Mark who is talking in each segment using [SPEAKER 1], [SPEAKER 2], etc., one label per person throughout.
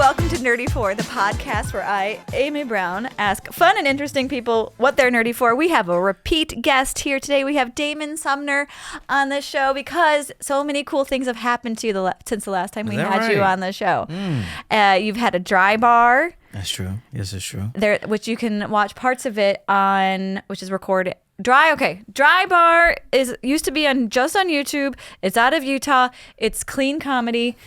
[SPEAKER 1] welcome to Nerdy For, the podcast where I, Amy Brown, ask fun and interesting people what they're nerdy for. We have a repeat guest here today. We have Damon Sumner on the show because so many cool things have happened to you since the last time we had you on the show. You've had a dry bar.
[SPEAKER 2] That's true. Yes, it's true.
[SPEAKER 1] There, which you can watch parts of it on, which is recorded. Dry bar used to be just on YouTube. It's out of Utah. It's clean comedy.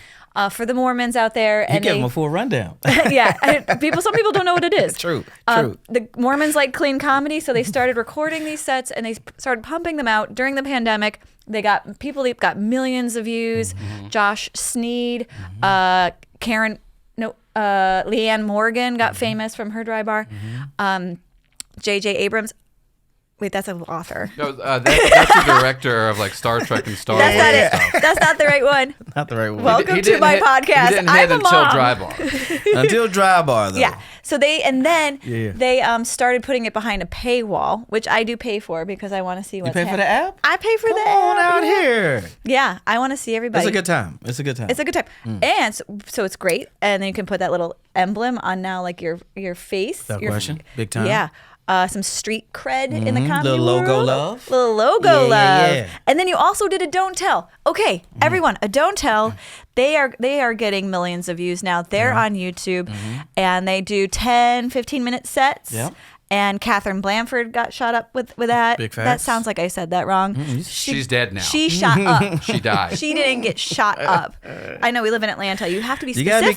[SPEAKER 1] For the Mormons out there,
[SPEAKER 2] and you gave them a full rundown.
[SPEAKER 1] Yeah, some people don't know what it is.
[SPEAKER 2] True.
[SPEAKER 1] The Mormons like clean comedy, so they started recording these sets and they started pumping them out during the pandemic. They got millions of views. Josh Sneed, Leanne Morgan got famous from her dry bar. J.J. Abrams. Wait, that's an author.
[SPEAKER 3] No, that's the director of like Star Trek and Star Wars.
[SPEAKER 1] That's not it. That's not the right one.
[SPEAKER 2] Not the right one.
[SPEAKER 1] Welcome to my podcast.
[SPEAKER 3] He didn't
[SPEAKER 1] I'm
[SPEAKER 3] hit
[SPEAKER 1] a
[SPEAKER 3] until
[SPEAKER 1] mom.
[SPEAKER 3] Dry Bar.
[SPEAKER 2] Until Dry Bar, though.
[SPEAKER 1] Yeah. So they started putting it behind a paywall, which I do pay for because I want to see what's
[SPEAKER 2] happening. You pay for the app?
[SPEAKER 1] I pay for the app.
[SPEAKER 2] Come on out here.
[SPEAKER 1] Yeah, I want to see everybody.
[SPEAKER 2] It's a good time.
[SPEAKER 1] And so it's great. And then you can put that little emblem on now, like your face.
[SPEAKER 2] Without question. Big time.
[SPEAKER 1] Yeah. Some street cred in the comedy
[SPEAKER 2] Little
[SPEAKER 1] world.
[SPEAKER 2] logo love.
[SPEAKER 1] Little logo love.
[SPEAKER 2] Yeah.
[SPEAKER 1] And then you also did a don't tell. Okay, everyone, a don't tell. They are getting millions of views now. They're on YouTube, and they do 10, 15-minute sets.
[SPEAKER 2] Yep.
[SPEAKER 1] And Catherine Blanford got shot up with that.
[SPEAKER 2] Big facts.
[SPEAKER 1] That sounds like I said that wrong.
[SPEAKER 3] She's dead now.
[SPEAKER 1] She shot up.
[SPEAKER 3] She died.
[SPEAKER 1] She didn't get shot up. I know we live in Atlanta. You have to be specific.
[SPEAKER 2] You gotta be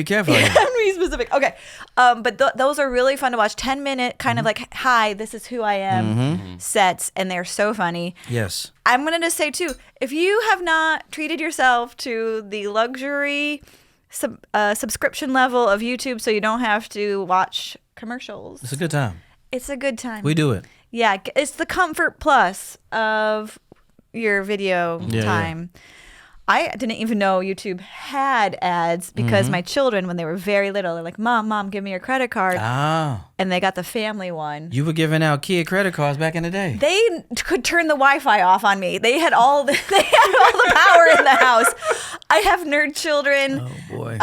[SPEAKER 2] careful.
[SPEAKER 1] You have to be specific. Okay. But those are really fun to watch. 10-minute kind of like, hi, this is who I am sets. And they're so funny.
[SPEAKER 2] Yes.
[SPEAKER 1] I'm going to just say, too, if you have not treated yourself to the luxury subscription level of YouTube so you don't have to watch commercials.
[SPEAKER 2] It's a good time.
[SPEAKER 1] It's a good time.
[SPEAKER 2] We do it.
[SPEAKER 1] Yeah, it's the comfort plus of your video time. Yeah. I didn't even know YouTube had ads because my children, when they were very little, they're like, Mom, give me your credit card.
[SPEAKER 2] Ah.
[SPEAKER 1] And they got the family one.
[SPEAKER 2] You were giving out kid credit cards back in the day.
[SPEAKER 1] They could turn the Wi-Fi off on me. They had all the power in the house. I have nerd children.
[SPEAKER 2] Oh, boy.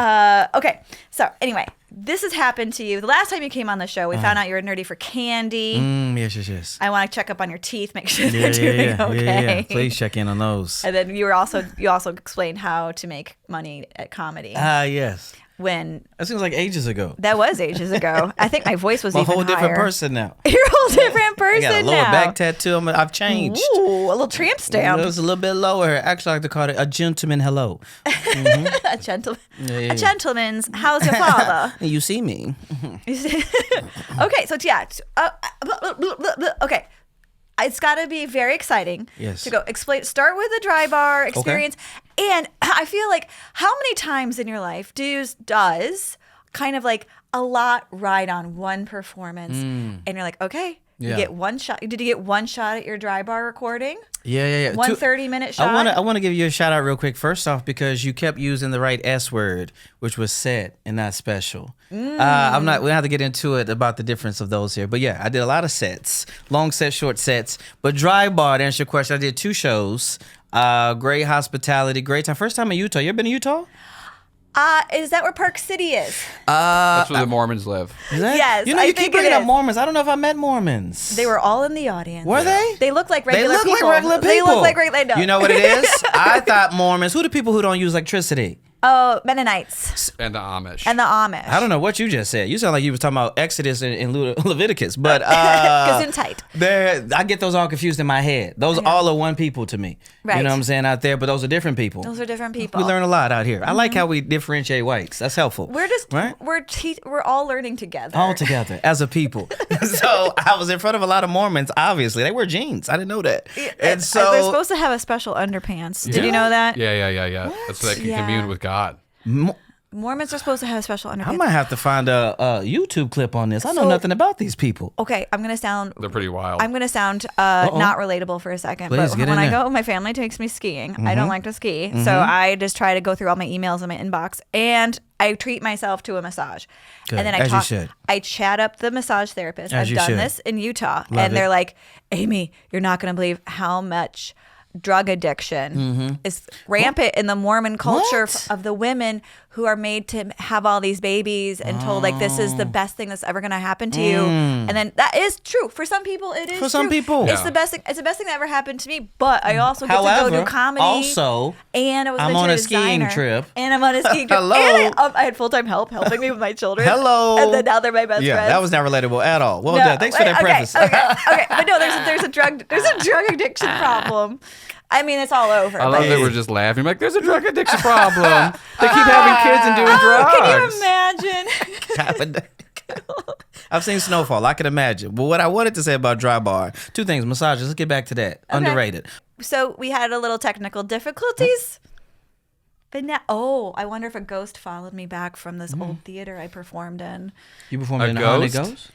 [SPEAKER 1] Okay. So anyway, this has happened to you. The last time you came on the show, we found out you were nerdy for candy.
[SPEAKER 2] Yes.
[SPEAKER 1] I want to check up on your teeth, make sure they're doing okay.
[SPEAKER 2] Yeah. Please check in on those.
[SPEAKER 1] And then you also explained how to make money at comedy.
[SPEAKER 2] Yes.
[SPEAKER 1] When
[SPEAKER 2] that seems like ages ago.
[SPEAKER 1] That was ages ago. I think my voice was
[SPEAKER 2] I'm
[SPEAKER 1] even
[SPEAKER 2] a whole
[SPEAKER 1] higher.
[SPEAKER 2] different person now.
[SPEAKER 1] You're a whole different person now.
[SPEAKER 2] I got a lower back tattoo. I've changed.
[SPEAKER 1] Ooh, a little tramp stamp.
[SPEAKER 2] It was a little bit lower. Actually, I like to call it a gentleman hello.
[SPEAKER 1] A gentleman. Yeah. A gentleman's. How's your father?
[SPEAKER 2] You see me.
[SPEAKER 1] Okay, so yeah. Okay. It's got to be very exciting to go start with the dry bar experience. Okay. And I feel like how many times in your life does kind of like a lot ride on one performance and you're like, okay, you get one shot. Did you get one shot at your dry bar recording?
[SPEAKER 2] Yeah.
[SPEAKER 1] 1 30-minute shot?
[SPEAKER 2] I want to give you a shout out real quick. First off, because you kept using the right S word, which was set and not special. We don't have to get into it about the difference of those here. But yeah, I did a lot of sets, long sets, short sets. But dry bar, to answer your question, I did 2 shows. Great hospitality, great time. First time in Utah. You ever been to Utah?
[SPEAKER 1] Is that where Park City is?
[SPEAKER 3] That's where the Mormons live.
[SPEAKER 2] Is that?
[SPEAKER 1] Yes,
[SPEAKER 2] you keep bringing up Mormons. I don't know if I met Mormons.
[SPEAKER 1] They were all in the audience.
[SPEAKER 2] Were they?
[SPEAKER 1] They look like regular people.
[SPEAKER 2] They look like
[SPEAKER 1] regular people.
[SPEAKER 2] You know what it is? I thought Mormons. Who are the people who don't use electricity?
[SPEAKER 1] Oh, Mennonites.
[SPEAKER 3] And the Amish.
[SPEAKER 1] I
[SPEAKER 2] don't know what you just said. You sound like you was talking about Exodus and Leviticus. But
[SPEAKER 1] Gesundheit.
[SPEAKER 2] I get those all confused in my head. Those all are one people to me.
[SPEAKER 1] Right.
[SPEAKER 2] You know what I'm saying out there? But those are different people. We learn a lot out here. I like how we differentiate whites. That's helpful.
[SPEAKER 1] We're just, right? We're all learning together.
[SPEAKER 2] All together as a people. So I was in front of a lot of Mormons, obviously. They wear jeans. I didn't know that. And so
[SPEAKER 1] they're supposed to have a special underpants. Did you know that?
[SPEAKER 3] Yeah. That's so they can commune with God.
[SPEAKER 1] Mormons are supposed to have a special underpants.
[SPEAKER 2] I might have to find a YouTube clip on this. I know nothing about these people.
[SPEAKER 1] Okay, I'm going to sound...
[SPEAKER 3] They're pretty wild.
[SPEAKER 1] I'm going to sound not relatable for a second.
[SPEAKER 2] Please,
[SPEAKER 1] but
[SPEAKER 2] get
[SPEAKER 1] when
[SPEAKER 2] in
[SPEAKER 1] I
[SPEAKER 2] there.
[SPEAKER 1] go, my family takes me skiing. I don't like to ski. So I just try to go through all my emails in my inbox. And I treat myself to a massage.
[SPEAKER 2] Good.
[SPEAKER 1] And then
[SPEAKER 2] As you should.
[SPEAKER 1] I chat up the massage therapist.
[SPEAKER 2] As
[SPEAKER 1] I've
[SPEAKER 2] you
[SPEAKER 1] done
[SPEAKER 2] should.
[SPEAKER 1] this in Utah.
[SPEAKER 2] Love
[SPEAKER 1] and they're
[SPEAKER 2] it.
[SPEAKER 1] like, Amy, you're not going to believe how much drug addiction is rampant in the Mormon culture of the women who are made to have all these babies and told like this is the best thing that's ever going to happen to you. And then that is true for some people. It is
[SPEAKER 2] for some people.
[SPEAKER 1] It's the best thing. It's the best thing that ever happened to me. But I also get to go do comedy.
[SPEAKER 2] Also,
[SPEAKER 1] and I was
[SPEAKER 2] I'm on a skiing trip.
[SPEAKER 1] And I'm on a skiing trip.
[SPEAKER 2] Hello.
[SPEAKER 1] And I had full-time help helping me with my children.
[SPEAKER 2] Hello.
[SPEAKER 1] And then now they're my best friends.
[SPEAKER 2] Yeah, that was not relatable at all. Well done. Thanks for that preface.
[SPEAKER 1] Okay. But no, there's a drug addiction problem. I mean, it's all over.
[SPEAKER 3] I love that we're just laughing. Like, there's a drug addiction problem. They keep having kids and doing drugs.
[SPEAKER 1] Can you imagine?
[SPEAKER 2] I've seen Snowfall. I can imagine. But what I wanted to say about Dry Bar, two things. Massages. Let's get back to that. Okay. Underrated.
[SPEAKER 1] So we had a little technical difficulties. But now, I wonder if a ghost followed me back from this old theater I performed in.
[SPEAKER 2] You performed in a haunted ghost?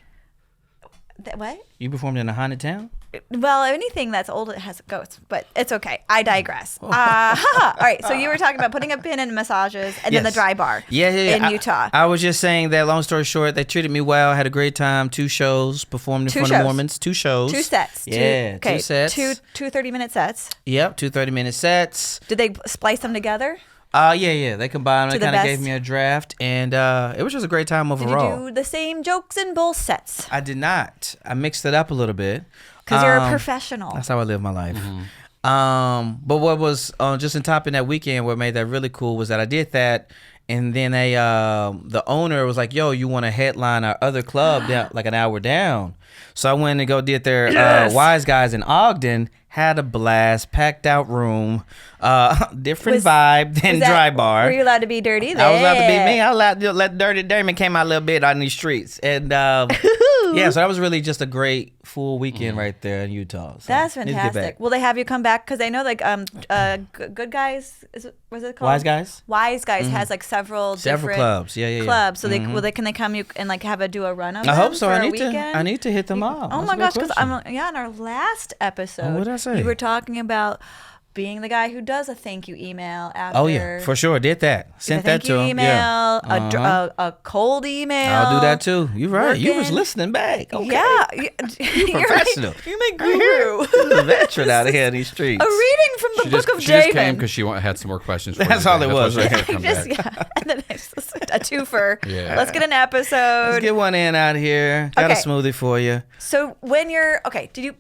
[SPEAKER 1] What?
[SPEAKER 2] You performed in a haunted town?
[SPEAKER 1] Well, anything that's old has ghosts, but it's okay. I digress. All right, so you were talking about putting a pin in massages and then the dry bar in Utah.
[SPEAKER 2] I was just saying that, long story short, they treated me well. I had a great time. 2 shows, performed in front of Mormons. 2 shows.
[SPEAKER 1] 2 sets.
[SPEAKER 2] Yeah, 2 sets.
[SPEAKER 1] Two 30-minute sets.
[SPEAKER 2] Yep, 2 30-minute sets.
[SPEAKER 1] Did they splice them together?
[SPEAKER 2] Yeah. They combined. They kind of gave me a draft, and it was just a great time overall.
[SPEAKER 1] Did you do the same jokes in both sets?
[SPEAKER 2] I did not. I mixed it up a little bit.
[SPEAKER 1] Because you're a professional.
[SPEAKER 2] That's how I live my life. But what was just on top of that weekend, what made that really cool was that I did that, and then the owner was like, "Yo, you want to headline our other club down, like an hour down?" So I went and did their Wise Guys in Ogden. Had a blast, packed out room, different vibe than Dry Bar.
[SPEAKER 1] Were you allowed to be dirty there?
[SPEAKER 2] I was allowed to be me. I was allowed to let Dirty Damon came out a little bit on these streets. And yeah, so that was really just a great full weekend right there in Utah. So
[SPEAKER 1] that's fantastic. Will they have you come back? Because I know like Good Guys, was it called?
[SPEAKER 2] Wise Guys?
[SPEAKER 1] Wise Guys has like several different
[SPEAKER 2] clubs. Yeah.
[SPEAKER 1] Clubs. So can they come and like do a run of them?
[SPEAKER 2] I hope so.
[SPEAKER 1] For
[SPEAKER 2] I need to hit them all.
[SPEAKER 1] Oh my gosh, because in our last episode,
[SPEAKER 2] what did I say?
[SPEAKER 1] You were talking about being the guy who does a thank you email after.
[SPEAKER 2] Oh yeah, for sure. Did that. Sent that to him.
[SPEAKER 1] Email, a cold email.
[SPEAKER 2] I'll do that too. You're right. You was listening back. Okay.
[SPEAKER 1] Yeah.
[SPEAKER 2] You're professional.
[SPEAKER 1] You're my guru.
[SPEAKER 2] You're a veteran out here in these streets.
[SPEAKER 1] A reading from the book of Damon.
[SPEAKER 3] She just came because she had some more questions.
[SPEAKER 2] That's all it was.
[SPEAKER 1] And then a twofer. Yeah. Let's get an episode.
[SPEAKER 2] Let's get one in out here. Got a smoothie for you.
[SPEAKER 1] So when you're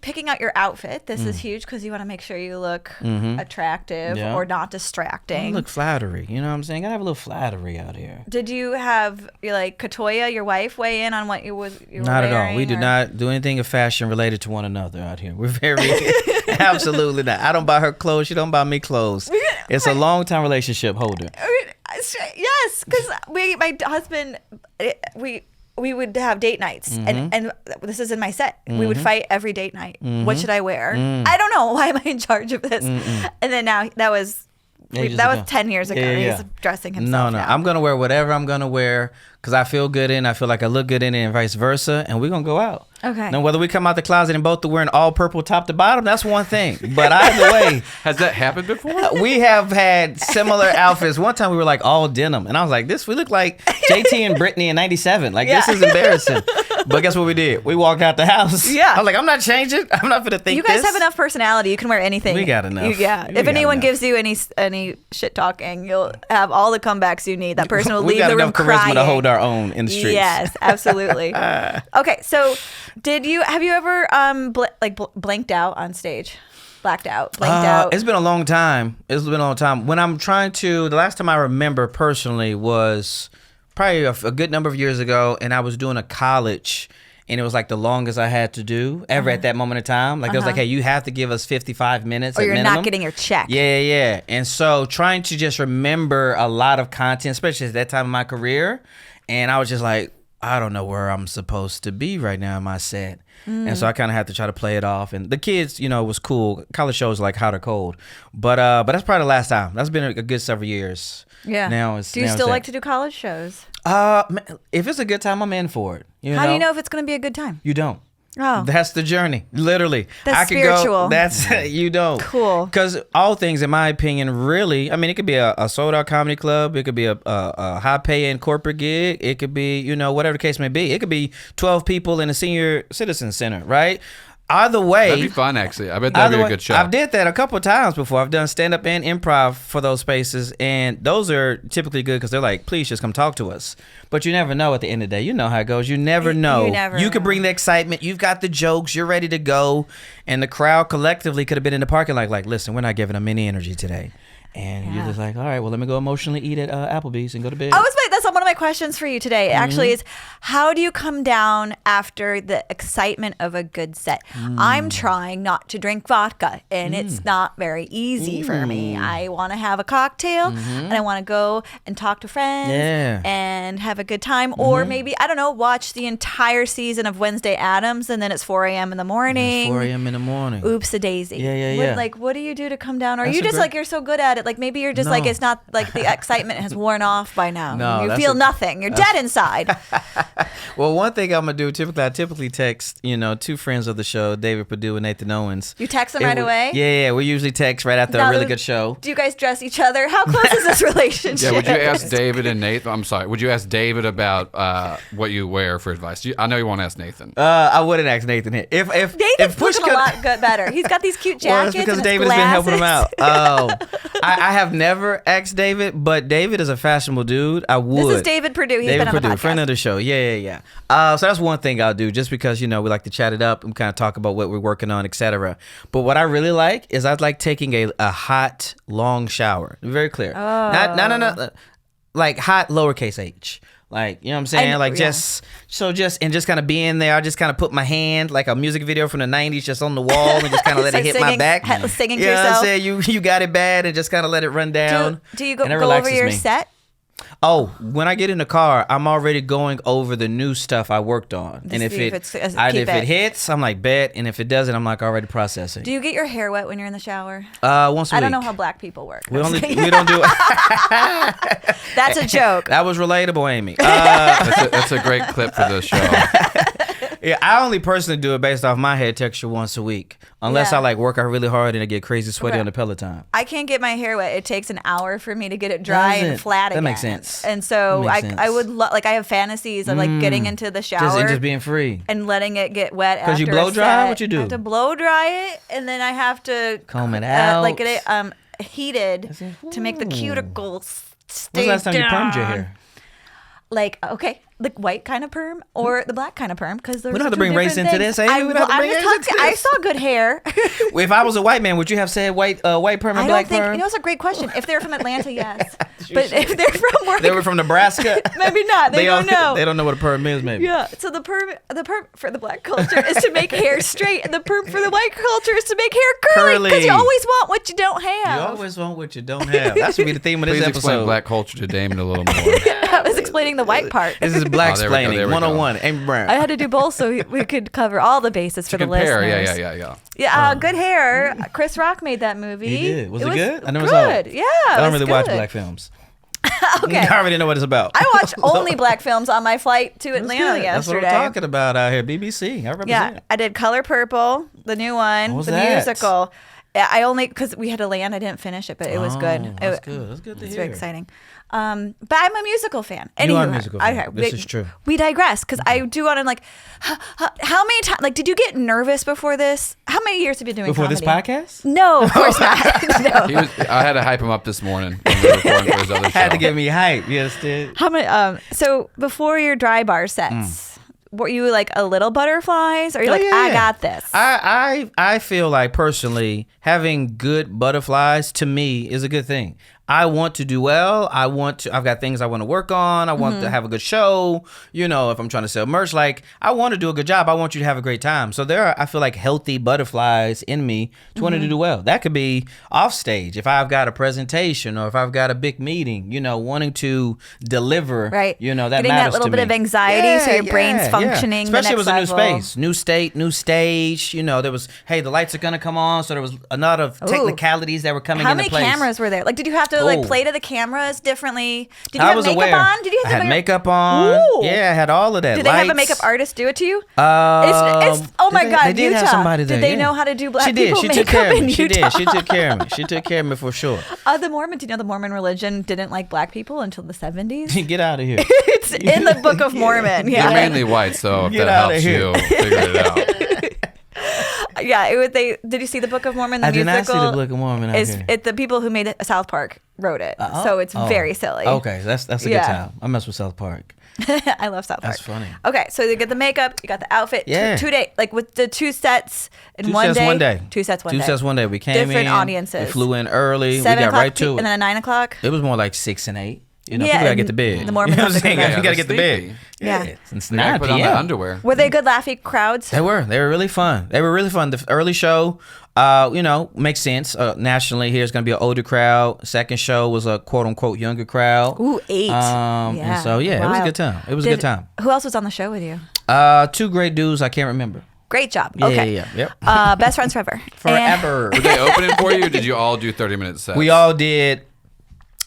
[SPEAKER 1] picking out your outfit, this is huge because you want to make sure you look attractive or not distracting.
[SPEAKER 2] Look flattery. You know what I'm saying? Gotta have a little flattery out here.
[SPEAKER 1] Did you have Katoya, your wife, weigh in on what you were
[SPEAKER 2] not at all. We do not do anything of fashion related to one another out here. We're very absolutely not. I don't buy her clothes. She don't buy me clothes. It's a long-time relationship holder.
[SPEAKER 1] Yes, because my husband, we would have date nights, and this is in my set. We would fight every date night. What should I wear? I don't know. Why am I in charge of this? And then now that was 10 years ago. He's dressing himself.
[SPEAKER 2] No. I'm gonna wear whatever I'm gonna wear because I feel good in. I feel like I look good in it, and vice versa. And we're gonna go out.
[SPEAKER 1] Okay.
[SPEAKER 2] Now, whether we come out the closet and both are wearing all purple top to bottom, that's one thing. But either way,
[SPEAKER 3] has that happened before?
[SPEAKER 2] We have had similar outfits. One time we were like all denim, and I was like, we look like JT and Brittany in '97. Like this is embarrassing. But guess what we did? We walked out the house.
[SPEAKER 1] Yeah.
[SPEAKER 2] I was like, I'm not changing. I'm not gonna think.
[SPEAKER 1] You guys have enough personality. You can wear anything.
[SPEAKER 2] We got enough.
[SPEAKER 1] If anyone gives you any shit talking, you'll have all the comebacks you need. That person will leave the room crying. We got enough charisma
[SPEAKER 2] to hold our own in the streets.
[SPEAKER 1] Yes, absolutely. Okay, so have you ever blanked out on stage? Blacked out, blanked out?
[SPEAKER 2] It's been a long time. When I'm trying to, the last time I remember personally was probably a good number of years ago, and I was doing a college, and it was like the longest I had to do ever at that moment in time. Like it was like, hey, you have to give us 55 minutes
[SPEAKER 1] or you're
[SPEAKER 2] minimum.
[SPEAKER 1] Not getting your check.
[SPEAKER 2] Yeah. And so trying to just remember a lot of content, especially at that time of my career, and I was just like, I don't know where I'm supposed to be right now in my set. And so I kind of had to try to play it off. And the kids, it was cool. College shows like hot or cold. But that's probably the last time. That's been a good several years.
[SPEAKER 1] Yeah. Do you still like to do college shows?
[SPEAKER 2] If it's a good time, I'm in for it.
[SPEAKER 1] How do you know if it's going to be a good time?
[SPEAKER 2] You don't.
[SPEAKER 1] Oh.
[SPEAKER 2] That's the journey, literally.
[SPEAKER 1] That's spiritual.
[SPEAKER 2] You don't.
[SPEAKER 1] Cool.
[SPEAKER 2] Because all things, in my opinion, really, it could be a sold-out comedy club. It could be a high-paying corporate gig. It could be, whatever the case may be. It could be 12 people in a senior citizen center, right? Either way,
[SPEAKER 3] that'd be fun. Actually, I bet that'd be a good show.
[SPEAKER 2] I've did that a couple of times before. I've done stand up and improv for those spaces, and those are typically good because they're like, please just come talk to us. But you never know at the end of the day. You know how it goes. You never know. You could bring the excitement. You've got the jokes. You're ready to go, and the crowd collectively could have been in the parking lot like, listen, we're not giving them any energy today. And you're just like, all right, well, let me go emotionally eat at Applebee's and go to bed.
[SPEAKER 1] That's one of my questions for you today. Actually, is how do you come down after the excitement of a good set? I'm trying not to drink vodka, and it's not very easy for me. I want to have a cocktail, and I want to go and talk to friends and have a good time. Or maybe, I don't know, watch the entire season of Wednesday Addams, and then it's 4 a.m. in the morning.
[SPEAKER 2] 4 a.m. in the morning.
[SPEAKER 1] Oops a daisy.
[SPEAKER 2] Yeah.
[SPEAKER 1] What do you do to come down? Or are you just like, you're so good at it? Like maybe you're just like, it's not like the excitement has worn off by now.
[SPEAKER 2] No,
[SPEAKER 1] you feel nothing. You're dead inside.
[SPEAKER 2] Well, one thing I'm gonna do I typically text, two friends of the show, David Perdue and Nathan Owens.
[SPEAKER 1] You text them right away?
[SPEAKER 2] Yeah, we usually text right after a really good show.
[SPEAKER 1] Do you guys dress each other? How close is this relationship?
[SPEAKER 3] Yeah, would you ask David and Nathan? I'm sorry. Would you ask David about what you wear for advice? I know you won't ask Nathan.
[SPEAKER 2] I wouldn't ask Nathan here. If
[SPEAKER 1] push looking a lot better. He's got these cute jackets.
[SPEAKER 2] Well, that's because
[SPEAKER 1] and
[SPEAKER 2] David
[SPEAKER 1] has
[SPEAKER 2] been helping him out.
[SPEAKER 1] Oh,
[SPEAKER 2] I have never asked David, but David is a fashionable dude. I would.
[SPEAKER 1] This is David Perdue. He's been on the podcast.
[SPEAKER 2] Friend of the show. Yeah. So that's one thing I'll do, just because we like to chat it up and kind of talk about what we're working on, etc. But what I really like is I'd like taking a hot long shower. Very clear.
[SPEAKER 1] Oh.
[SPEAKER 2] Not like hot lowercase h. Like, you know what I'm saying? Just kind of being there. I just kind of put my hand, like a music video from the 90s, just on the wall and just kind of let it hit my back.
[SPEAKER 1] Singing to
[SPEAKER 2] yourself.
[SPEAKER 1] What
[SPEAKER 2] I'm saying? You got it bad, and just kind of let it run down.
[SPEAKER 1] Do you go over your set?
[SPEAKER 2] Oh, when I get in the car, I'm already going over the new stuff I worked on. And if it hits, I'm like, bet. And if it doesn't, I'm like already processing.
[SPEAKER 1] Do you get your hair wet when you're in the shower?
[SPEAKER 2] Once a week.
[SPEAKER 1] I don't know how black people work.
[SPEAKER 2] We don't do it.
[SPEAKER 1] That's a joke.
[SPEAKER 2] That was relatable, Amy.
[SPEAKER 3] That's a great clip for this show.
[SPEAKER 2] Yeah, I only personally do it based off my hair texture once a week. Unless I work out really hard and I get crazy sweaty on the Peloton.
[SPEAKER 1] I can't get my hair wet. It takes an hour for me to get it dry and flat again.
[SPEAKER 2] That makes sense.
[SPEAKER 1] And so I would I have fantasies of getting into the shower.
[SPEAKER 2] Just being free.
[SPEAKER 1] And letting it get wet after
[SPEAKER 2] because you blow dry? What you do?
[SPEAKER 1] I have to blow dry it, and then I have to
[SPEAKER 2] comb it out.
[SPEAKER 1] Get it heated to make the cuticles stay down.
[SPEAKER 2] When's the last time you permed your hair?
[SPEAKER 1] The white kind of perm or the black kind of perm, because we
[SPEAKER 2] don't have to bring race into this.
[SPEAKER 1] I saw good hair.
[SPEAKER 2] If I was a white man, would you have said white perm and black perm?
[SPEAKER 1] It's a great question. If they're from Atlanta, yes. But if they're from
[SPEAKER 2] they were from Nebraska,
[SPEAKER 1] maybe not. They don't know.
[SPEAKER 2] They don't know what a perm is, maybe.
[SPEAKER 1] Yeah. So the perm for the black culture is to make hair straight, and the perm for the white culture is to make hair curly. Because you always want what you don't have.
[SPEAKER 2] You always want what you don't have. That should be the theme of this episode.
[SPEAKER 3] Please explain black culture to Damon a little more.
[SPEAKER 1] I was explaining the white part.
[SPEAKER 2] This is black explaining 101. Amy Brown.
[SPEAKER 1] I had to do both so we could cover all the bases for the listeners. Yeah. Good hair. Chris Rock made that movie.
[SPEAKER 2] He did. Was it good? I never
[SPEAKER 1] saw it. Yeah.
[SPEAKER 2] I don't really watch black films.
[SPEAKER 1] Okay.
[SPEAKER 2] I already know what it's about.
[SPEAKER 1] I watched only black films on my flight to Atlanta yesterday.
[SPEAKER 2] That's what we're talking about out here. BBC. I represent.
[SPEAKER 1] Yeah. I did Color Purple, the new one, musical. I only, because we had to land, I didn't finish it, but it was good.
[SPEAKER 2] That's good. That's good to hear.
[SPEAKER 1] It's very exciting. But I'm a musical fan.
[SPEAKER 2] You are a musical fan. This is true.
[SPEAKER 1] We digress, because I do want to how many times, did you get nervous before this? How many years have you been doing comedy?
[SPEAKER 2] Before this podcast?
[SPEAKER 1] No, of course not. No.
[SPEAKER 3] I had to hype him up this morning when we were recording for his other show.
[SPEAKER 2] Had to give me hype. Yes, did.
[SPEAKER 1] How many? So before your dry bar sets, were you a little butterflies, or I got this?
[SPEAKER 2] I feel like personally having good butterflies to me is a good thing. I want to do well. I've got things I want to work on. I want to have a good show. If I'm trying to sell merch, I want to do a good job. I want you to have a great time. So I feel like healthy butterflies in me to want to do well. That could be off stage. If I've got a presentation or if I've got a big meeting, wanting to deliver,
[SPEAKER 1] right.
[SPEAKER 2] That
[SPEAKER 1] getting
[SPEAKER 2] matters
[SPEAKER 1] that little bit of anxiety so your brain's functioning.
[SPEAKER 2] Especially
[SPEAKER 1] the next
[SPEAKER 2] it was a new
[SPEAKER 1] level.
[SPEAKER 2] space, new state, new stage. There was, hey, the lights are going to come on. So there was a lot of technicalities that were coming into place.
[SPEAKER 1] How many cameras were there? Did you have to play to the cameras differently? Did you have makeup on? Did you have
[SPEAKER 2] I had makeup on. Ooh. Yeah, I had all of that.
[SPEAKER 1] Did they have a makeup artist do it to you? It's oh my God,
[SPEAKER 2] they did
[SPEAKER 1] Utah.
[SPEAKER 2] Have somebody there.
[SPEAKER 1] Did they know how to do black people
[SPEAKER 2] makeup
[SPEAKER 1] took care of me.
[SPEAKER 2] She did. She took care of me. She took care of me for sure.
[SPEAKER 1] The Mormon, do you know the Mormon religion didn't like black people until the 70s?
[SPEAKER 2] Get out of here.
[SPEAKER 1] It's in the Book of Mormon. Yeah.
[SPEAKER 3] They're mainly white, so if that helps you figure it out.
[SPEAKER 1] Yeah, did you see the Book of Mormon? The
[SPEAKER 2] I did
[SPEAKER 1] musical?
[SPEAKER 2] not see the Book of Mormon.
[SPEAKER 1] The people who made South Park wrote it, so it's very silly.
[SPEAKER 2] Okay, that's a good time. I mess with South Park.
[SPEAKER 1] I love South Park.
[SPEAKER 2] That's funny.
[SPEAKER 1] Okay, so you get the makeup, you got the outfit.
[SPEAKER 2] Yeah.
[SPEAKER 1] 2 day, like with the 2 sets in one day.
[SPEAKER 2] 2 sets one day. 2 sets one day. We came
[SPEAKER 1] Different
[SPEAKER 2] in.
[SPEAKER 1] audiences.
[SPEAKER 2] We flew in early.
[SPEAKER 1] 7
[SPEAKER 2] we got
[SPEAKER 1] o'clock
[SPEAKER 2] right to it.
[SPEAKER 1] And then at 9 o'clock.
[SPEAKER 2] It was more like 6 and 8. You know,
[SPEAKER 1] Yeah,
[SPEAKER 2] people gotta get to bed.
[SPEAKER 1] the Mormons have to go to bed.
[SPEAKER 2] You gotta get to bed.
[SPEAKER 1] Yeah.
[SPEAKER 2] It's
[SPEAKER 3] They
[SPEAKER 2] 9
[SPEAKER 3] put on
[SPEAKER 2] p.m.
[SPEAKER 3] that underwear.
[SPEAKER 1] Were they good laughy crowds?
[SPEAKER 2] They were really fun. The early show, makes sense. Nationally, here's gonna be an older crowd. Second show was a quote unquote younger crowd.
[SPEAKER 1] Ooh, 8.
[SPEAKER 2] And so it was a good time. It was a good time.
[SPEAKER 1] Who else was on the show with you?
[SPEAKER 2] 2 great dudes. I can't remember.
[SPEAKER 1] Great job.
[SPEAKER 2] Yeah,
[SPEAKER 1] Okay.
[SPEAKER 2] Yep.
[SPEAKER 1] Best friends forever.
[SPEAKER 2] Forever.
[SPEAKER 3] Were they opening for you? Or did you all do 30-minute sets?
[SPEAKER 2] We all did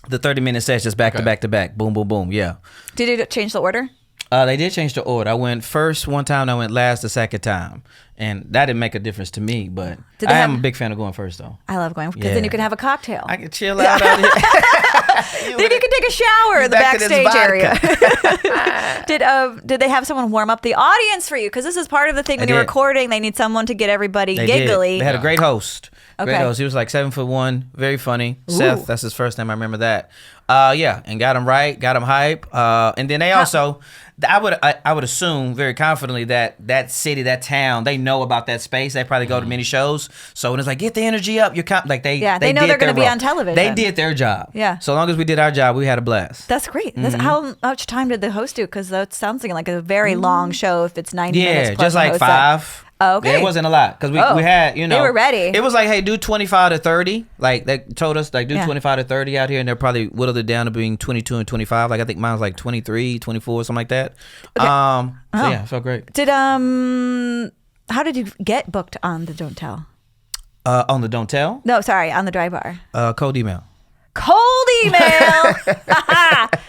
[SPEAKER 2] the 30-minute sets just back to back to back. Boom, boom, boom. Yeah.
[SPEAKER 1] Did you change the order?
[SPEAKER 2] They did change the order. I went first one time, I went last the second time. And that didn't make a difference to me, but I am a big fan of going first, though.
[SPEAKER 1] I love going because then you can have a cocktail.
[SPEAKER 2] I can chill out here.
[SPEAKER 1] Then you can take a shower in the backstage area. Did they have someone warm up the audience for you? Because this is part of the thing when you're recording. They need someone to get everybody giggly.
[SPEAKER 2] They had a great host.
[SPEAKER 1] Okay.
[SPEAKER 2] Great host. He was like 7'1", very funny. Ooh. Seth, that's his first name. I remember that. And got him right, got him hype. And then they also, I would assume very confidently that city, that town, they know about that space. They probably go to many shows. So when it's like, get the energy up, they know they're going to be
[SPEAKER 1] on television.
[SPEAKER 2] They did their job.
[SPEAKER 1] Yeah.
[SPEAKER 2] So long as we did our job, we had a blast.
[SPEAKER 1] That's great. How much time did the host do? Because that sounds like a very long show if it's 90 minutes.
[SPEAKER 2] Yeah,
[SPEAKER 1] plus
[SPEAKER 2] just like 5.
[SPEAKER 1] Oh, okay.
[SPEAKER 2] Yeah, it wasn't a lot because we had,
[SPEAKER 1] they were ready.
[SPEAKER 2] It was like, hey, do 25 to 30. Like they told us, like do 25 to 30 out here, and they're probably whittled it down to being 22 and 25. Like I think mine was like 23, 24, something like that. Okay. So yeah, it felt great.
[SPEAKER 1] How did you get booked on the Don't Tell?
[SPEAKER 2] On the Don't Tell?
[SPEAKER 1] No, sorry, on the Dry Bar.
[SPEAKER 2] Cold email.
[SPEAKER 1] Cold email.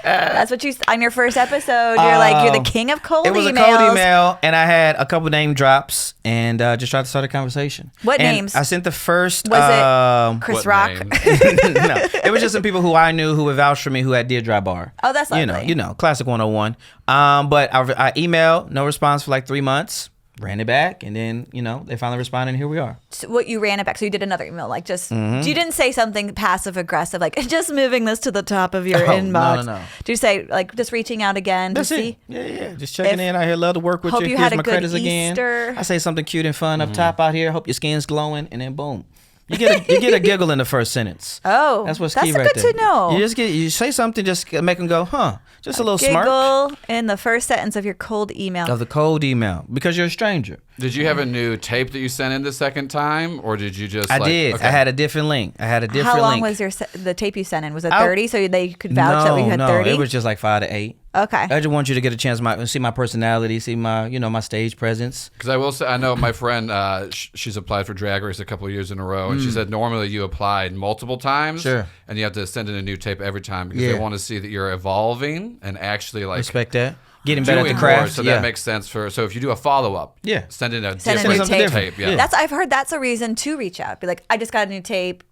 [SPEAKER 1] That's what you on your first episode. You're the king of cold emails.
[SPEAKER 2] It was a cold email, and I had a couple name drops, and just tried to start a conversation.
[SPEAKER 1] What names?
[SPEAKER 2] I sent the first.
[SPEAKER 1] Was it Chris Rock?
[SPEAKER 2] No, it was just some people who I knew who would vouch for me who had did Dry Bar.
[SPEAKER 1] Oh, that's lovely.
[SPEAKER 2] You know, classic 101. But I emailed, no response for like 3 months. Ran it back, and then they finally responded, and here we are.
[SPEAKER 1] So you ran it back, so you did another email, like just you didn't say something passive aggressive, like just moving this to the top of your inbox. No. Do you say like just reaching out again to see?
[SPEAKER 2] Yeah, just checking in. I here, love to work with you.
[SPEAKER 1] Here's
[SPEAKER 2] my credits again. I say something cute and fun up top out here. Hope your skin's glowing, and then boom. You get a giggle in the first sentence.
[SPEAKER 1] Oh,
[SPEAKER 2] that's what's key right there. That's
[SPEAKER 1] good to know.
[SPEAKER 2] You say something, just make them go, huh? Just a little
[SPEAKER 1] giggle
[SPEAKER 2] smirk.
[SPEAKER 1] In the first sentence of your cold email.
[SPEAKER 2] Of the cold email, because you're a stranger.
[SPEAKER 3] Did you have a new tape that you sent in the second time, or did you just?
[SPEAKER 2] I did. Okay. I had a different link. How
[SPEAKER 1] long was the tape you sent in? Was it 30? So they could vouch that we had 30?
[SPEAKER 2] No, it was just like 5 to 8.
[SPEAKER 1] Okay.
[SPEAKER 2] I just want you to get a chance to see my personality, see my my stage presence.
[SPEAKER 3] Because I will say, I know my friend, she's applied for Drag Race a couple of years in a row, and she said normally you applied multiple times,
[SPEAKER 2] sure,
[SPEAKER 3] and you have to send in a new tape every time because they want to see that you're evolving and actually
[SPEAKER 2] respect that. Getting better at the craft.
[SPEAKER 3] So that makes sense so if you do a follow-up, send in a different tape. Yeah.
[SPEAKER 1] I've heard that's a reason to reach out. Be like, I just got a new tape.